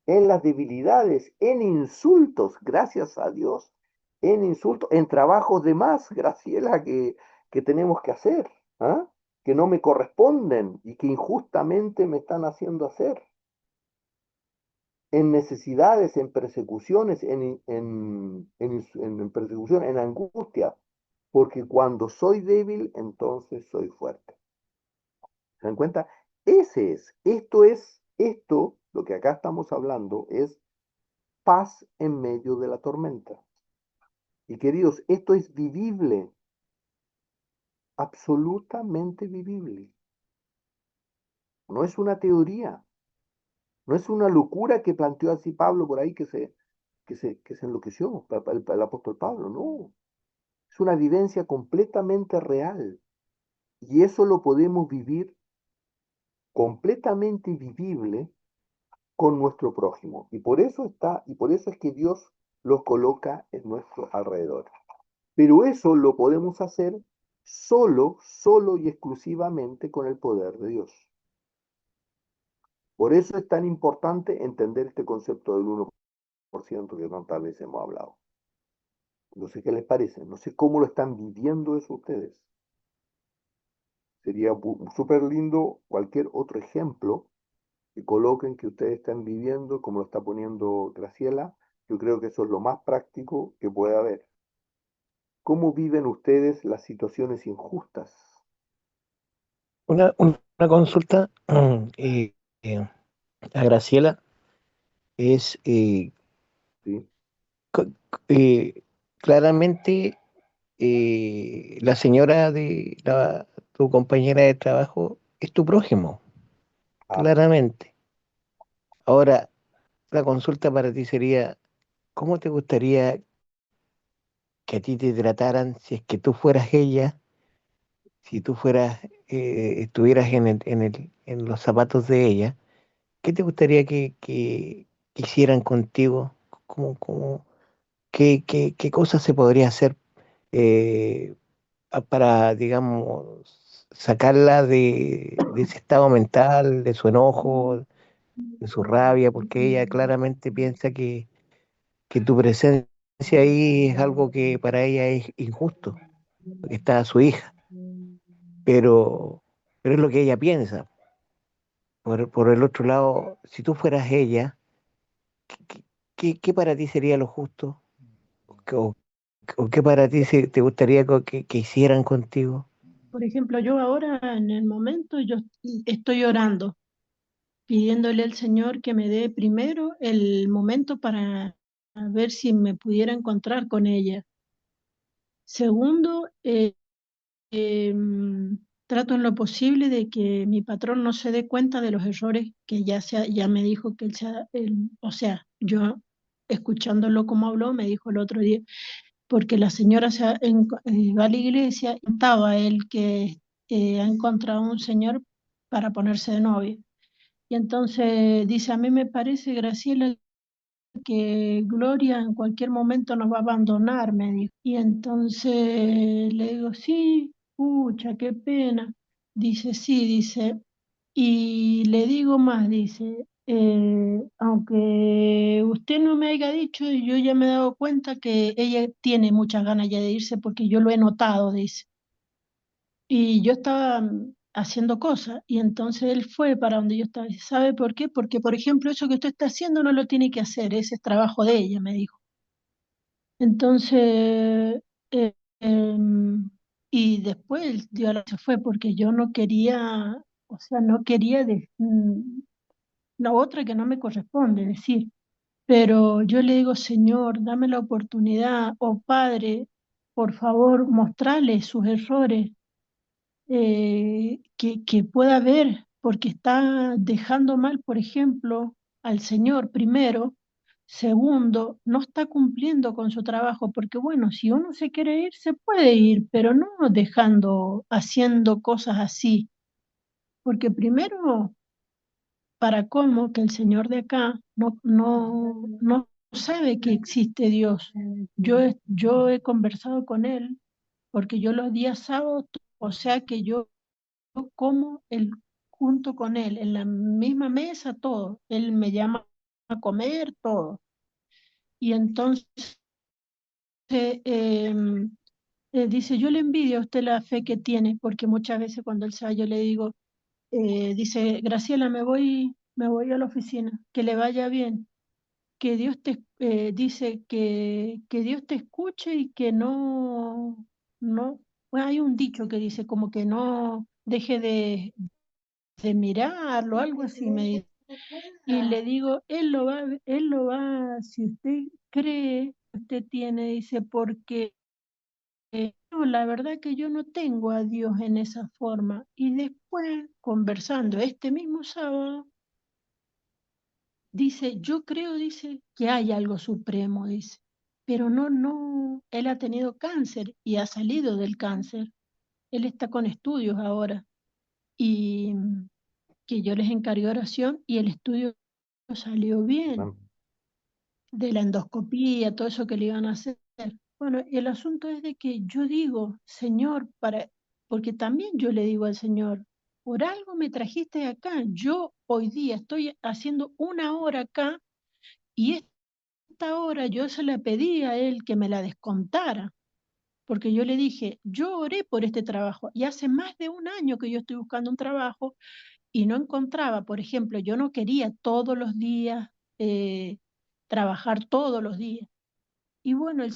en las debilidades, en insultos, gracias a Dios, en insultos, en trabajos de más, Graciela, que tenemos que hacer, ¿ah? Que no me corresponden y que injustamente me están haciendo hacer, en necesidades, en persecuciones, en persecución, en angustia, porque cuando soy débil, entonces soy fuerte. ¿Se dan cuenta? Esto, lo que acá estamos hablando es paz en medio de la tormenta. Y queridos, esto es vivible, absolutamente vivible. No es una teoría, no es una locura que planteó así Pablo por ahí que se enloqueció, el apóstol Pablo, no. Es una vivencia completamente real. Y eso lo podemos vivir completamente vivible con nuestro prójimo. Y por eso es que Dios los coloca en nuestro alrededor. Pero eso lo podemos hacer solo y exclusivamente con el poder de Dios. Por eso es tan importante entender este concepto del 1% que tantas veces hemos hablado. No sé qué les parece, no sé cómo lo están viviendo eso ustedes. Sería súper lindo cualquier otro ejemplo que coloquen que ustedes están viviendo, como lo está poniendo Graciela. Yo creo que eso es lo más práctico que puede haber. ¿Cómo viven ustedes las situaciones injustas? Una consulta eh, eh, a Graciela es ¿Sí? co- eh, claramente la señora tu compañera de trabajo es tu prójimo, Ah, claramente. Ahora, la consulta para ti sería, ¿cómo te gustaría que a ti te trataran si es que tú fueras ella, si tú fueras, estuvieras en los zapatos de ella? ¿Qué te gustaría que hicieran contigo? ¿Cómo, qué cosas se podría hacer eh, para, digamos, sacarla de ese estado mental, de su enojo, de su rabia? Porque ella claramente piensa que tu presencia ahí es algo que para ella es injusto, porque está su hija, pero, pero es lo que ella piensa. Por el otro lado, si tú fueras ella, ¿qué, qué para ti sería lo justo? ¿O, o qué para ti te gustaría que hicieran contigo? Por ejemplo, yo ahora en el momento yo estoy orando, pidiéndole al Señor que me dé primero el momento para ver si me pudiera encontrar con ella. Segundo, trato en lo posible de que mi patrón no se dé cuenta de los errores que ya me dijo que o sea, yo escuchándolo como habló, me dijo el otro día, porque la señora va a la iglesia y estaba él que ha encontrado un señor para ponerse de novio. Y entonces dice, a mí me parece, Graciela, que Gloria en cualquier momento nos va a abandonar, me dijo. Y entonces le digo, sí, pucha, qué pena. Dice, sí, dice, y le digo más, dice, aunque usted no me haya dicho, yo ya me he dado cuenta que ella tiene muchas ganas ya de irse porque yo lo he notado, dice. Y yo estaba haciendo cosas y entonces él fue para donde yo estaba. Dice, ¿sabe por qué? Porque, por ejemplo, eso que usted está haciendo no lo tiene que hacer, ese es trabajo de ella, me dijo. Entonces, eh, em, y después el diálogo se fue porque yo no quería, o sea, no quería la otra que no me corresponde decir. Pero yo le digo, Señor, dame la oportunidad, o Padre, por favor, mostrarle sus errores, que pueda ver, porque está dejando mal, por ejemplo, al Señor primero. Segundo, no está cumpliendo con su trabajo, porque bueno, si uno se quiere ir, se puede ir, pero no dejando, haciendo cosas así, porque primero, para colmo, que el Señor de acá no sabe que existe Dios. Yo he conversado con él, porque yo los días sábados, o sea que yo como él, junto con él, en la misma mesa, todo. Él me llama a comer, todo. Y entonces dice, yo le envidio a usted la fe que tiene, porque muchas veces cuando él se va, yo le digo, dice, Graciela, me voy a la oficina, que le vaya bien, que Dios dice que Dios te escuche y que no, bueno, hay un dicho que dice como que no deje de mirarlo, algo así me dice. Y le digo, si usted cree, usted tiene, dice, porque no, la verdad que yo no tengo a Dios en esa forma. Y después, conversando este mismo sábado, dice, yo creo, dice, que hay algo supremo, dice, pero no, él ha tenido cáncer y ha salido del cáncer. Él está con estudios ahora y que yo les encargué oración y el estudio salió bien, amén. de la endoscopía, todo eso que le iban a hacer. Bueno, y el asunto es de que yo digo, Señor, porque también yo le digo al Señor, por algo me trajiste acá. Yo hoy día estoy haciendo 1 hora acá y esta hora yo se la pedí a él que me la descontara, porque yo le dije, yo oré por este trabajo y hace más de 1 año que yo estoy buscando un trabajo y no encontraba. Por ejemplo, yo no quería todos los días trabajar todos los días. Y bueno, el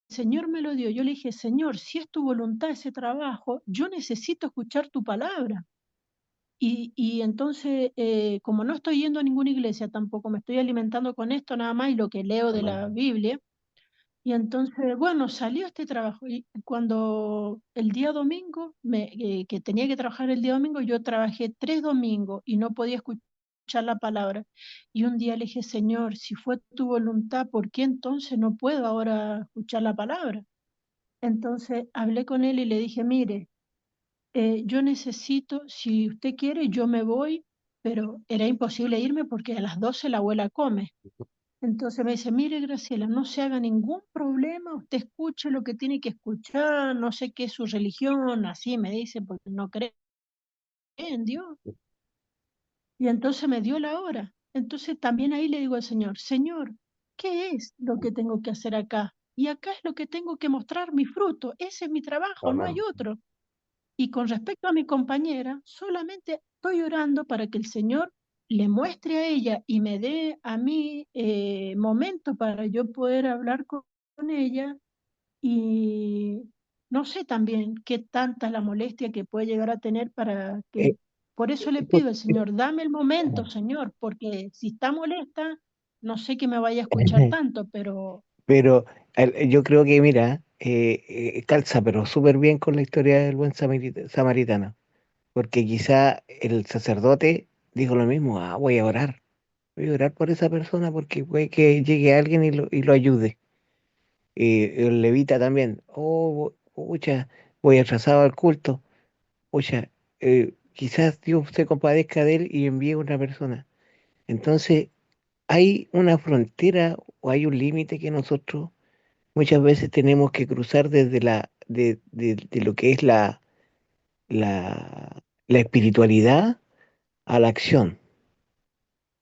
Señor me lo dio. Yo le dije, Señor, si es tu voluntad ese trabajo, yo necesito escuchar tu palabra. Y entonces, como no estoy yendo a ninguna iglesia tampoco, me estoy alimentando con esto nada más y lo que leo de la Amén. Biblia. Y entonces, bueno, salió este trabajo. Y cuando el día domingo, que tenía que trabajar el día domingo, yo trabajé 3 domingos y no podía escuchar la palabra. Y un día le dije, Señor, si fue tu voluntad, ¿por qué entonces no puedo ahora escuchar la palabra? Entonces hablé con él y le dije, mire, yo necesito, si usted quiere, yo me voy, pero era imposible irme porque a las 12 la abuela come. Entonces me dice, mire Graciela, no se haga ningún problema, usted escuche lo que tiene que escuchar, no sé qué es su religión, así me dice, porque no cree en Dios. Y entonces me dio la hora. Entonces también ahí le digo al Señor, Señor, ¿qué es lo que tengo que hacer acá? Y acá es lo que tengo que mostrar mi fruto, ese es mi trabajo, no hay Amén. otro. Y con respecto a mi compañera, solamente estoy orando para que el Señor le muestre a ella y me dé a mí momento para yo poder hablar con ella y no sé también qué tanta la molestia que puede llegar a tener para que... Eh, Por eso le pues, pido al Señor, dame el momento, Señor, porque si está molesta, no sé que me vaya a escuchar tanto, pero pero yo creo que, mira, calza, pero súper bien con la historia del buen samaritano, porque quizá el sacerdote dijo lo mismo, ah, voy a orar por esa persona porque puede que llegue alguien y lo ayude. El levita también, oh, pucha, voy atrasado al culto, pucha, quizás Dios se compadezca de él y envíe una persona. Entonces, hay una frontera o hay un límite que nosotros muchas veces tenemos que cruzar desde de lo que es la espiritualidad a la acción. Amén.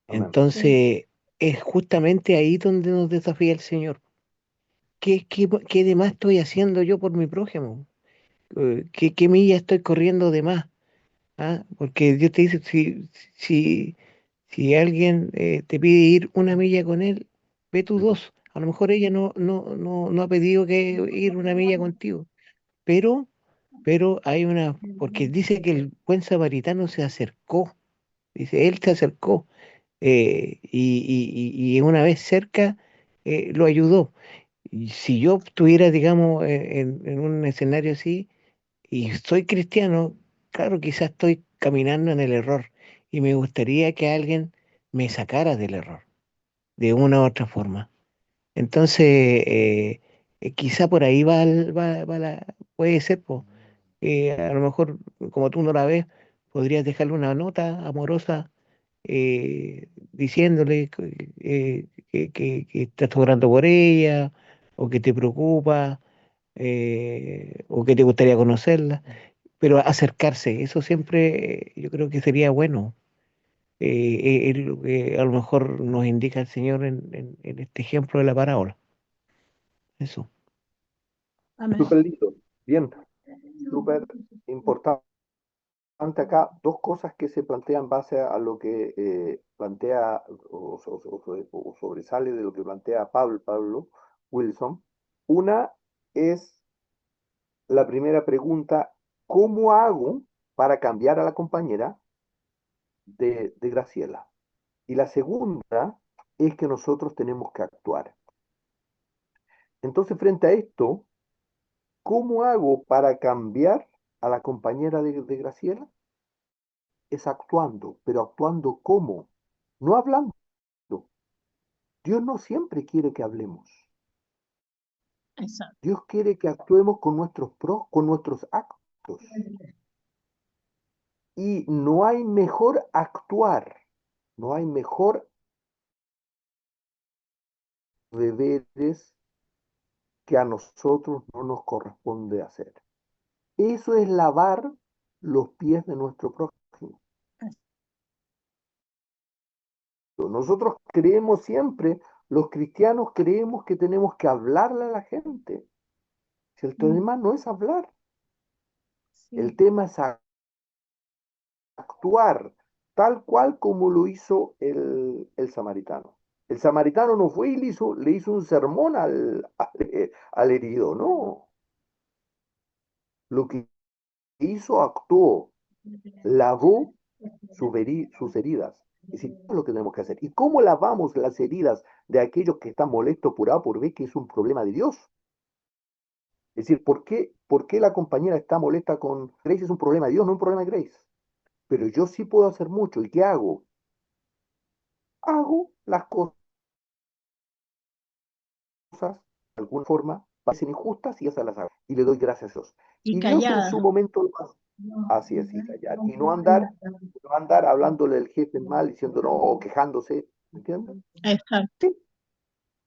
sí, Entonces, es justamente ahí donde nos desafía el Señor. ¿Qué de más estoy haciendo yo por mi prójimo? ¿Qué milla estoy corriendo de más? ¿Ah? Porque Dios te dice, si, si alguien te pide ir 1 milla con él, ve tú Ujú. 2. A lo mejor ella no ha pedido que ir 1 milla contigo, pero, pero hay una, porque dice que el buen samaritano se acercó, dice, él se acercó y una vez cerca lo ayudó. Y si yo estuviera, digamos, en un escenario así, y soy cristiano, claro, quizás estoy caminando en el error y me gustaría que alguien me sacara del error de una u otra forma. Entonces, quizá por ahí puede ser, po. A lo mejor, como tú no la ves, podrías dejarle una nota amorosa diciéndole que estás orando por ella o que te preocupa o que te gustaría conocerla, pero acercarse, eso siempre yo creo que sería bueno. Es lo que a lo mejor nos indica el Señor en este ejemplo de la parábola. Eso. amén. Súper lindo. Bien, súper importante acá. Dos cosas que se plantean en base a lo que plantea o sobresale de lo que plantea Pablo Wilson. Una es la primera pregunta, ¿cómo hago para cambiar a la compañera de Graciela? Y la segunda es que nosotros tenemos que actuar. Entonces, frente a esto, ¿cómo hago para cambiar a la compañera de Graciela? Es actuando, pero actuando ¿cómo? No hablando. Dios no siempre quiere que hablemos. Exacto. Dios quiere que actuemos con nuestros actos. Y no hay mejor actuar, no hay mejor deberes que a nosotros no nos corresponde hacer. Eso es lavar los pies de nuestro prójimo. Nosotros creemos siempre, los cristianos creemos que tenemos que hablarle a la gente. Si el tema no es hablar, el Sí, tema es actuar tal cual como lo hizo el samaritano. El samaritano no fue y le hizo un sermón al herido, no. Lo que hizo, actuó, lavó sus heridas. Es decir, ¿qué es lo que tenemos que hacer? ¿Y cómo lavamos las heridas de aquellos que están molestos por A o por B, que es un problema de Dios? Es decir, por qué la compañera está molesta con Grace? Es un problema de Dios, no un problema de Grace. Pero yo sí puedo hacer mucho. ¿Y qué hago? Hago las cosas de alguna forma parecen injustas y esas las hago. Y le doy gracias a Dios. y Y Dios en callada. su momento lo hace. Así es, y callar. Y no andar hablándole al jefe mal, diciendo no, o quejándose. ¿Entiendes? Exacto. Sí,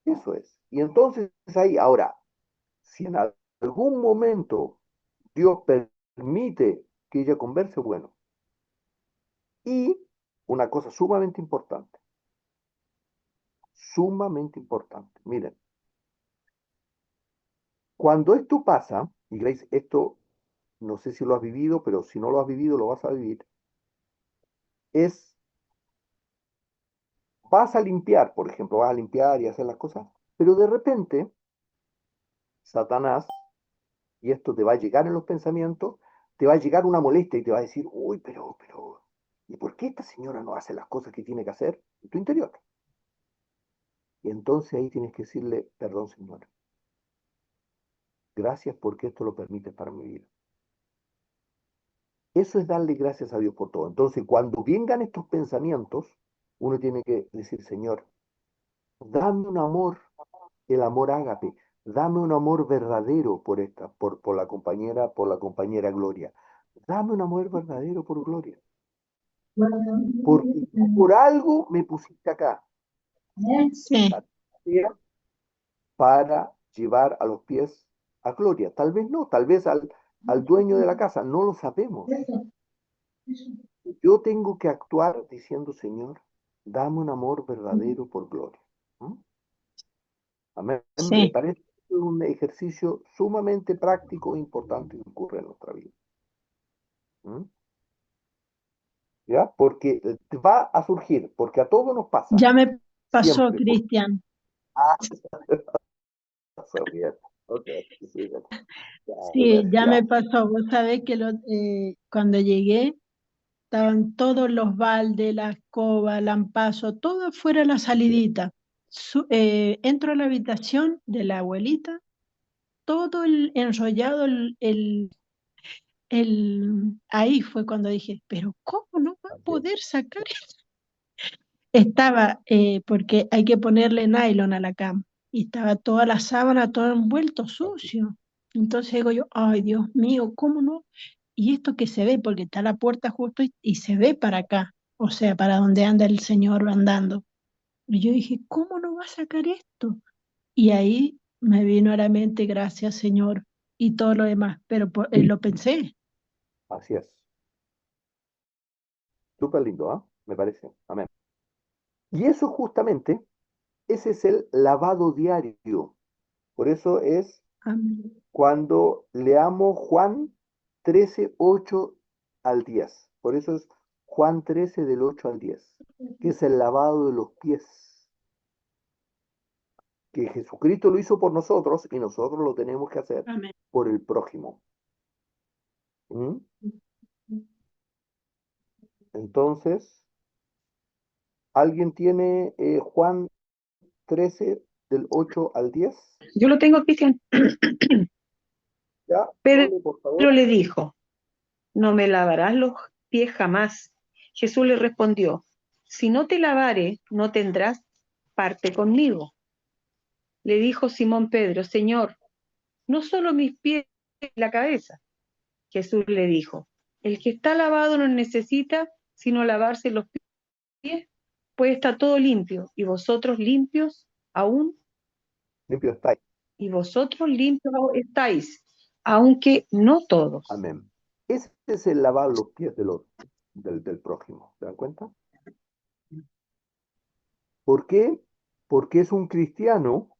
eso es. Y entonces ahí, ahora, si en algún momento Dios permite que ella converse, bueno. Y una cosa sumamente importante. Miren, cuando esto pasa, y Grace, esto no sé si lo has vivido, pero si no lo has vivido, lo vas a vivir, es, vas a limpiar, por ejemplo, vas a limpiar y hacer las cosas, pero de repente, Satanás, y esto te va a llegar en los pensamientos, te va a llegar una molestia y te va a decir, uy, ¿y por qué esta señora no hace las cosas que tiene que hacer en tu interior? Y entonces ahí tienes que decirle, perdón, señora, gracias porque esto lo permites para mi vida. Eso es darle gracias a Dios por todo. Entonces, cuando vengan estos pensamientos, uno tiene que decir, Señor, dame un amor, el amor ágape, dame un amor verdadero por la compañera Gloria. Dame un amor verdadero por Gloria. Porque tú por algo me pusiste acá. Sí, Para llevar a los pies a Gloria. Tal vez no, tal vez al dueño de la casa, no lo sabemos. Yo tengo que actuar diciendo, Señor, dame un amor verdadero por Gloria. ¿Mm? Amén. Me sí. parece un ejercicio sumamente práctico e importante que ocurre en nuestra vida. ¿Mm? ¿Ya? Porque va a surgir, porque a todos nos pasa, Ya me pasó, siempre. Cristian. Ah, pasó bien. Ok, sí, ya, Sí, ya ya. me pasó. Vos sabés que cuando llegué estaban todos los baldes, la escoba, lampazo, todo afuera a la salidita. Entro a la habitación de la abuelita, todo enrollado, ahí fue cuando dije, pero ¿cómo no va a Así es. poder sacar eso? Estaba, porque hay que ponerle nylon a la cama, y estaba toda la sábana, todo envuelto sucio. Entonces digo yo, ay Dios mío, ¿cómo no? Y esto que se ve, porque está la puerta justo y se ve para acá, o sea, para donde anda el señor andando. Y yo dije, ¿cómo no va a sacar esto? Y ahí me vino a la mente, gracias Señor, y todo lo demás, pero lo pensé. Así es. Súper lindo, ¿ah? Me parece. Amén. Y eso justamente, ese es el lavado diario. Por eso es Amén. cuando leamos Juan 13 8 al 10. Por eso es Juan 13 del 8 al 10, que es el lavado de los pies, que Jesucristo lo hizo por nosotros y nosotros lo tenemos que hacer Amén. por el prójimo. ¿Mm? Entonces, ¿alguien tiene Juan 13 del 8 al 10? Yo lo tengo, Cristian. ¿Ya? Pedro Ponle, por favor. le dijo, no me lavarás los pies jamás. Jesús le respondió, si no te lavare, no tendrás parte conmigo. Le dijo Simón Pedro, Señor, no solo mis pies y la cabeza. Jesús le dijo, el que está lavado no necesita sino lavarse los pies, pues está todo limpio, y vosotros limpios aún, Limpio está. y vosotros limpios estáis, aunque no todos. Amén. Ese es el lavar los pies del otro. del prójimo. ¿Se dan cuenta? ¿Por qué? Porque es un cristiano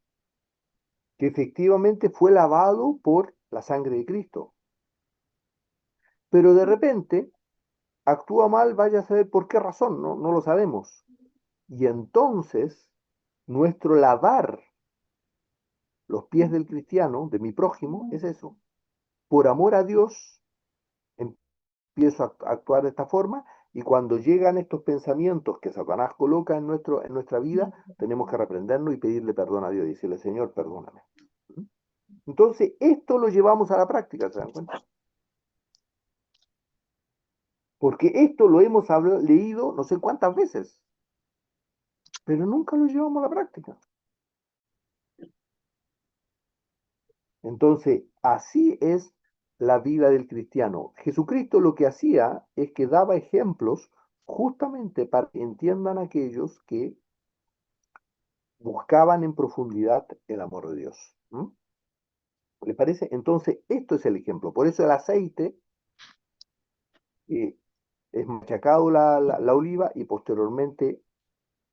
que efectivamente fue lavado por la sangre de Cristo. Pero de repente actúa mal, vaya a saber por qué razón, no lo sabemos. Y entonces, nuestro lavar los pies del cristiano, de mi prójimo, es eso. Por amor a Dios, empiezo a actuar de esta forma, y cuando llegan estos pensamientos que Satanás coloca en nuestra vida, tenemos que reprendernos y pedirle perdón a Dios y decirle, Señor, perdóname. Entonces, esto lo llevamos a la práctica, ¿se dan cuenta? Porque esto lo hemos leído no sé cuántas veces, pero nunca lo llevamos a la práctica. Entonces, así es la vida del cristiano. Jesucristo lo que hacía es que daba ejemplos justamente para que entiendan aquellos que buscaban en profundidad el amor de Dios. ¿Mm? ¿Les parece? Entonces, esto es el ejemplo. Por eso el aceite eh, es machacado la oliva y posteriormente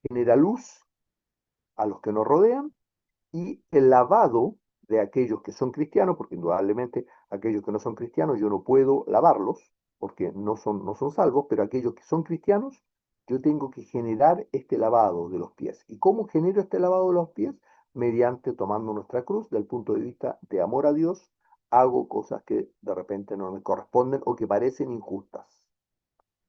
genera luz a los que nos rodean, y el lavado de aquellos que son cristianos, porque indudablemente aquellos que no son cristianos yo no puedo lavarlos porque no son salvos, pero aquellos que son cristianos yo tengo que generar este lavado de los pies. ¿Y cómo genero este lavado de los pies? Mediante tomando nuestra cruz del punto de vista de amor a Dios, hago cosas que de repente no me corresponden o que parecen injustas,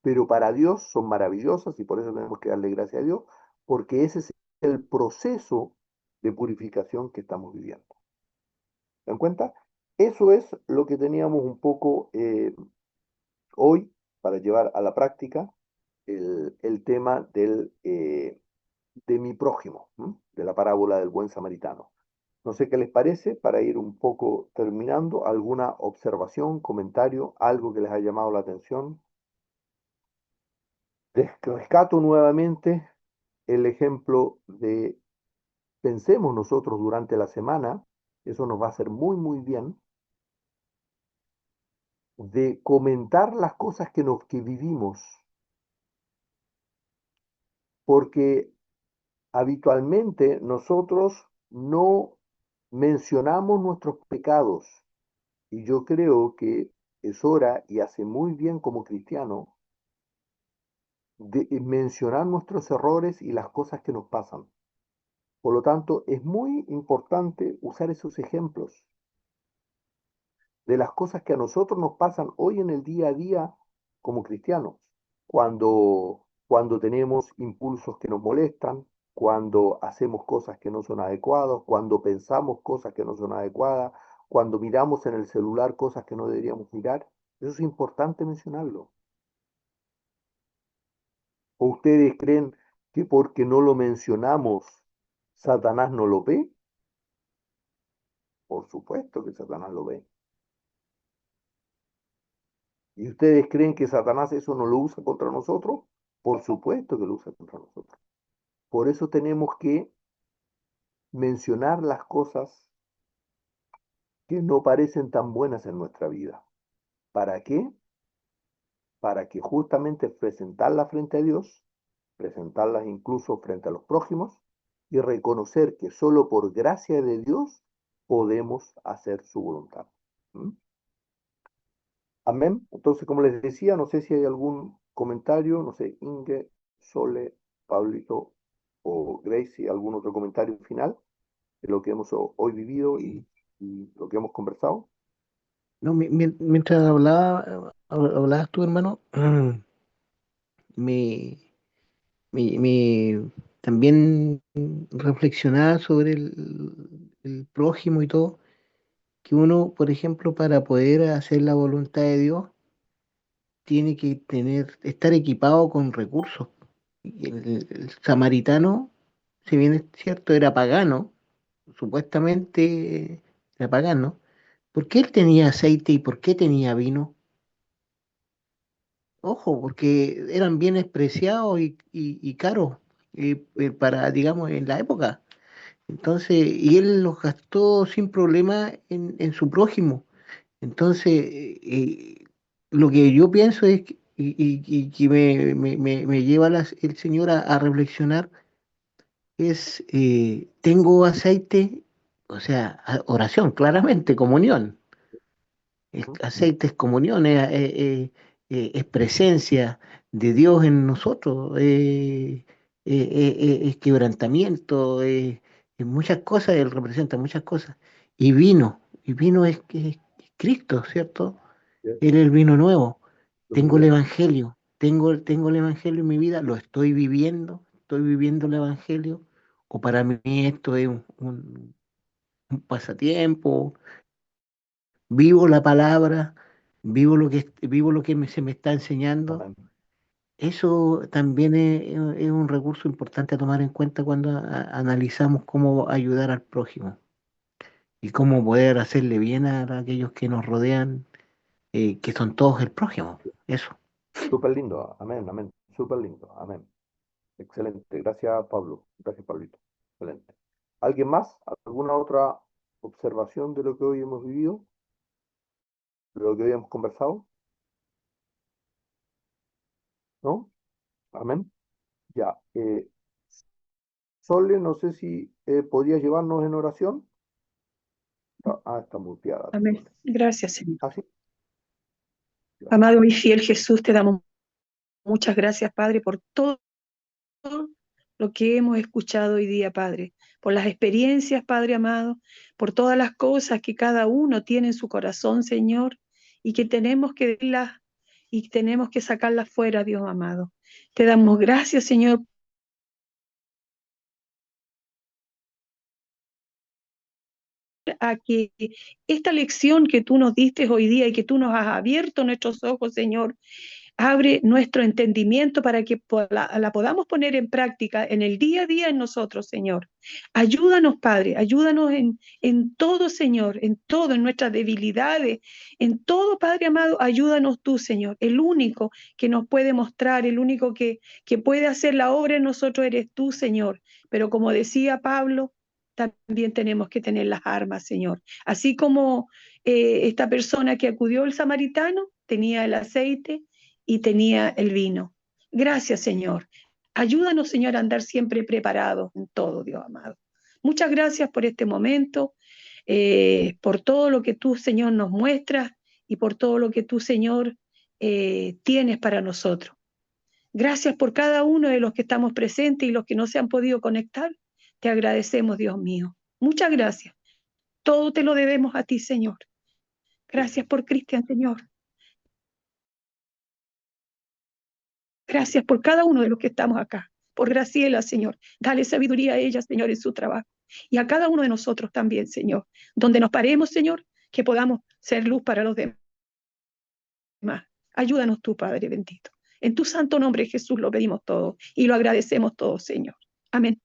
pero para Dios son maravillosas y por eso tenemos que darle gracias a Dios, porque ese es el proceso de purificación que estamos viviendo. ¿Se dan cuenta? Eso es lo que teníamos un poco hoy para llevar a la práctica el tema de mi prójimo, ¿m? De la parábola del buen samaritano. No sé qué les parece, para ir un poco terminando, alguna observación, comentario, algo que les haya llamado la atención. Rescato nuevamente el ejemplo de pensemos nosotros durante la semana, eso nos va a hacer muy, muy bien, de comentar las cosas que vivimos, porque habitualmente nosotros no mencionamos nuestros pecados, y yo creo que es hora y hace muy bien como cristiano de mencionar nuestros errores y las cosas que nos pasan. Por lo tanto, es muy importante usar esos ejemplos de las cosas que a nosotros nos pasan hoy en el día a día como cristianos, cuando tenemos impulsos que nos molestan, cuando hacemos cosas que no son adecuadas, cuando pensamos cosas que no son adecuadas, cuando miramos en el celular cosas que no deberíamos mirar. Eso es importante mencionarlo. ¿O ustedes creen que porque no lo mencionamos, Satanás no lo ve? Por supuesto que Satanás lo ve. ¿Y ustedes creen que Satanás eso no lo usa contra nosotros? Por supuesto que lo usa contra nosotros. Por eso tenemos que mencionar las cosas que no parecen tan buenas en nuestra vida. ¿Para qué? Para que justamente presentarlas frente a Dios, presentarlas incluso frente a los prójimos, y reconocer que solo por gracia de Dios podemos hacer su voluntad. ¿Mm? Amén. Entonces, como les decía, no sé si hay algún comentario, no sé, Inge, Sole, Pablito o Gracie, algún otro comentario final de lo que hemos hoy vivido y lo que hemos conversado. No, mientras hablabas tú, hermano, me, también reflexionaba sobre el prójimo y todo, que uno, por ejemplo, para poder hacer la voluntad de Dios, tiene que estar equipado con recursos. Y el samaritano, si bien es cierto, era pagano, supuestamente era pagano, ¿por qué él tenía aceite y por qué tenía vino? Ojo, porque eran bienes preciados y caros para, digamos, en la época. Entonces, y él los gastó sin problema en su prójimo. Entonces, lo que yo pienso es que y que me lleva el Señor a reflexionar es, tengo aceite, o sea, oración, claramente, comunión. Aceite es comunión, es presencia de Dios en nosotros, es quebrantamiento, es muchas cosas, Él representa muchas cosas. Y vino es Cristo, ¿cierto? Yes. Él es el vino nuevo. Lo Tengo el mira. Evangelio, tengo el Evangelio en mi vida, lo estoy viviendo el Evangelio, o para mí esto es un pasatiempo, vivo la palabra, vivo lo que se me está enseñando. Amén. Eso también es un recurso importante a tomar en cuenta cuando analizamos cómo ayudar al prójimo y cómo poder hacerle bien a aquellos que nos rodean, que son todos el prójimo. Eso. Súper lindo. Amén, amén. Súper lindo. Amén. Excelente. Gracias, Pablo. Gracias, Pablito. Excelente. ¿Alguien más? ¿Alguna otra observación de lo que hoy hemos vivido? ¿De lo que hoy hemos conversado? ¿No? Amén. Ya. Sole, no sé si podías llevarnos en oración. Está muteada. Amén. Gracias, Señor. Ah, sí. Ya. Amado y fiel Jesús, te damos muchas gracias, Padre, por todo lo que hemos escuchado hoy día, Padre, por las experiencias, Padre amado, por todas las cosas que cada uno tiene en su corazón, Señor, y que tenemos que verlas y tenemos que sacarlas fuera, Dios amado. Te damos gracias, Señor, a que esta lección que tú nos diste hoy día y que tú nos has abierto nuestros ojos, Señor, abre nuestro entendimiento para que la podamos poner en práctica en el día a día en nosotros, Señor. Ayúdanos, Padre, ayúdanos en todo, Señor, en todo, en nuestras debilidades, en todo, Padre amado, ayúdanos tú, Señor. El único que nos puede mostrar, el único que puede hacer la obra en nosotros eres tú, Señor. Pero como decía Pablo, también tenemos que tener las armas, Señor. Así como esta persona que acudió, el samaritano, tenía el aceite y tenía el vino. Gracias, Señor. Ayúdanos, Señor, a andar siempre preparados en todo, Dios amado. Muchas gracias por este momento, por todo lo que tú, Señor, nos muestras y por todo lo que tú, Señor, tienes para nosotros. Gracias por cada uno de los que estamos presentes y los que no se han podido conectar. Te agradecemos, Dios mío. Muchas gracias. Todo te lo debemos a ti, Señor. Gracias por Cristian, Señor. Gracias por cada uno de los que estamos acá. Por Graciela, Señor. Dale sabiduría a ella, Señor, en su trabajo. Y a cada uno de nosotros también, Señor. Donde nos paremos, Señor, que podamos ser luz para los demás. Ayúdanos tú, Padre bendito. En tu santo nombre, Jesús, lo pedimos todo y lo agradecemos todo, Señor. Amén.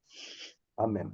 Amén.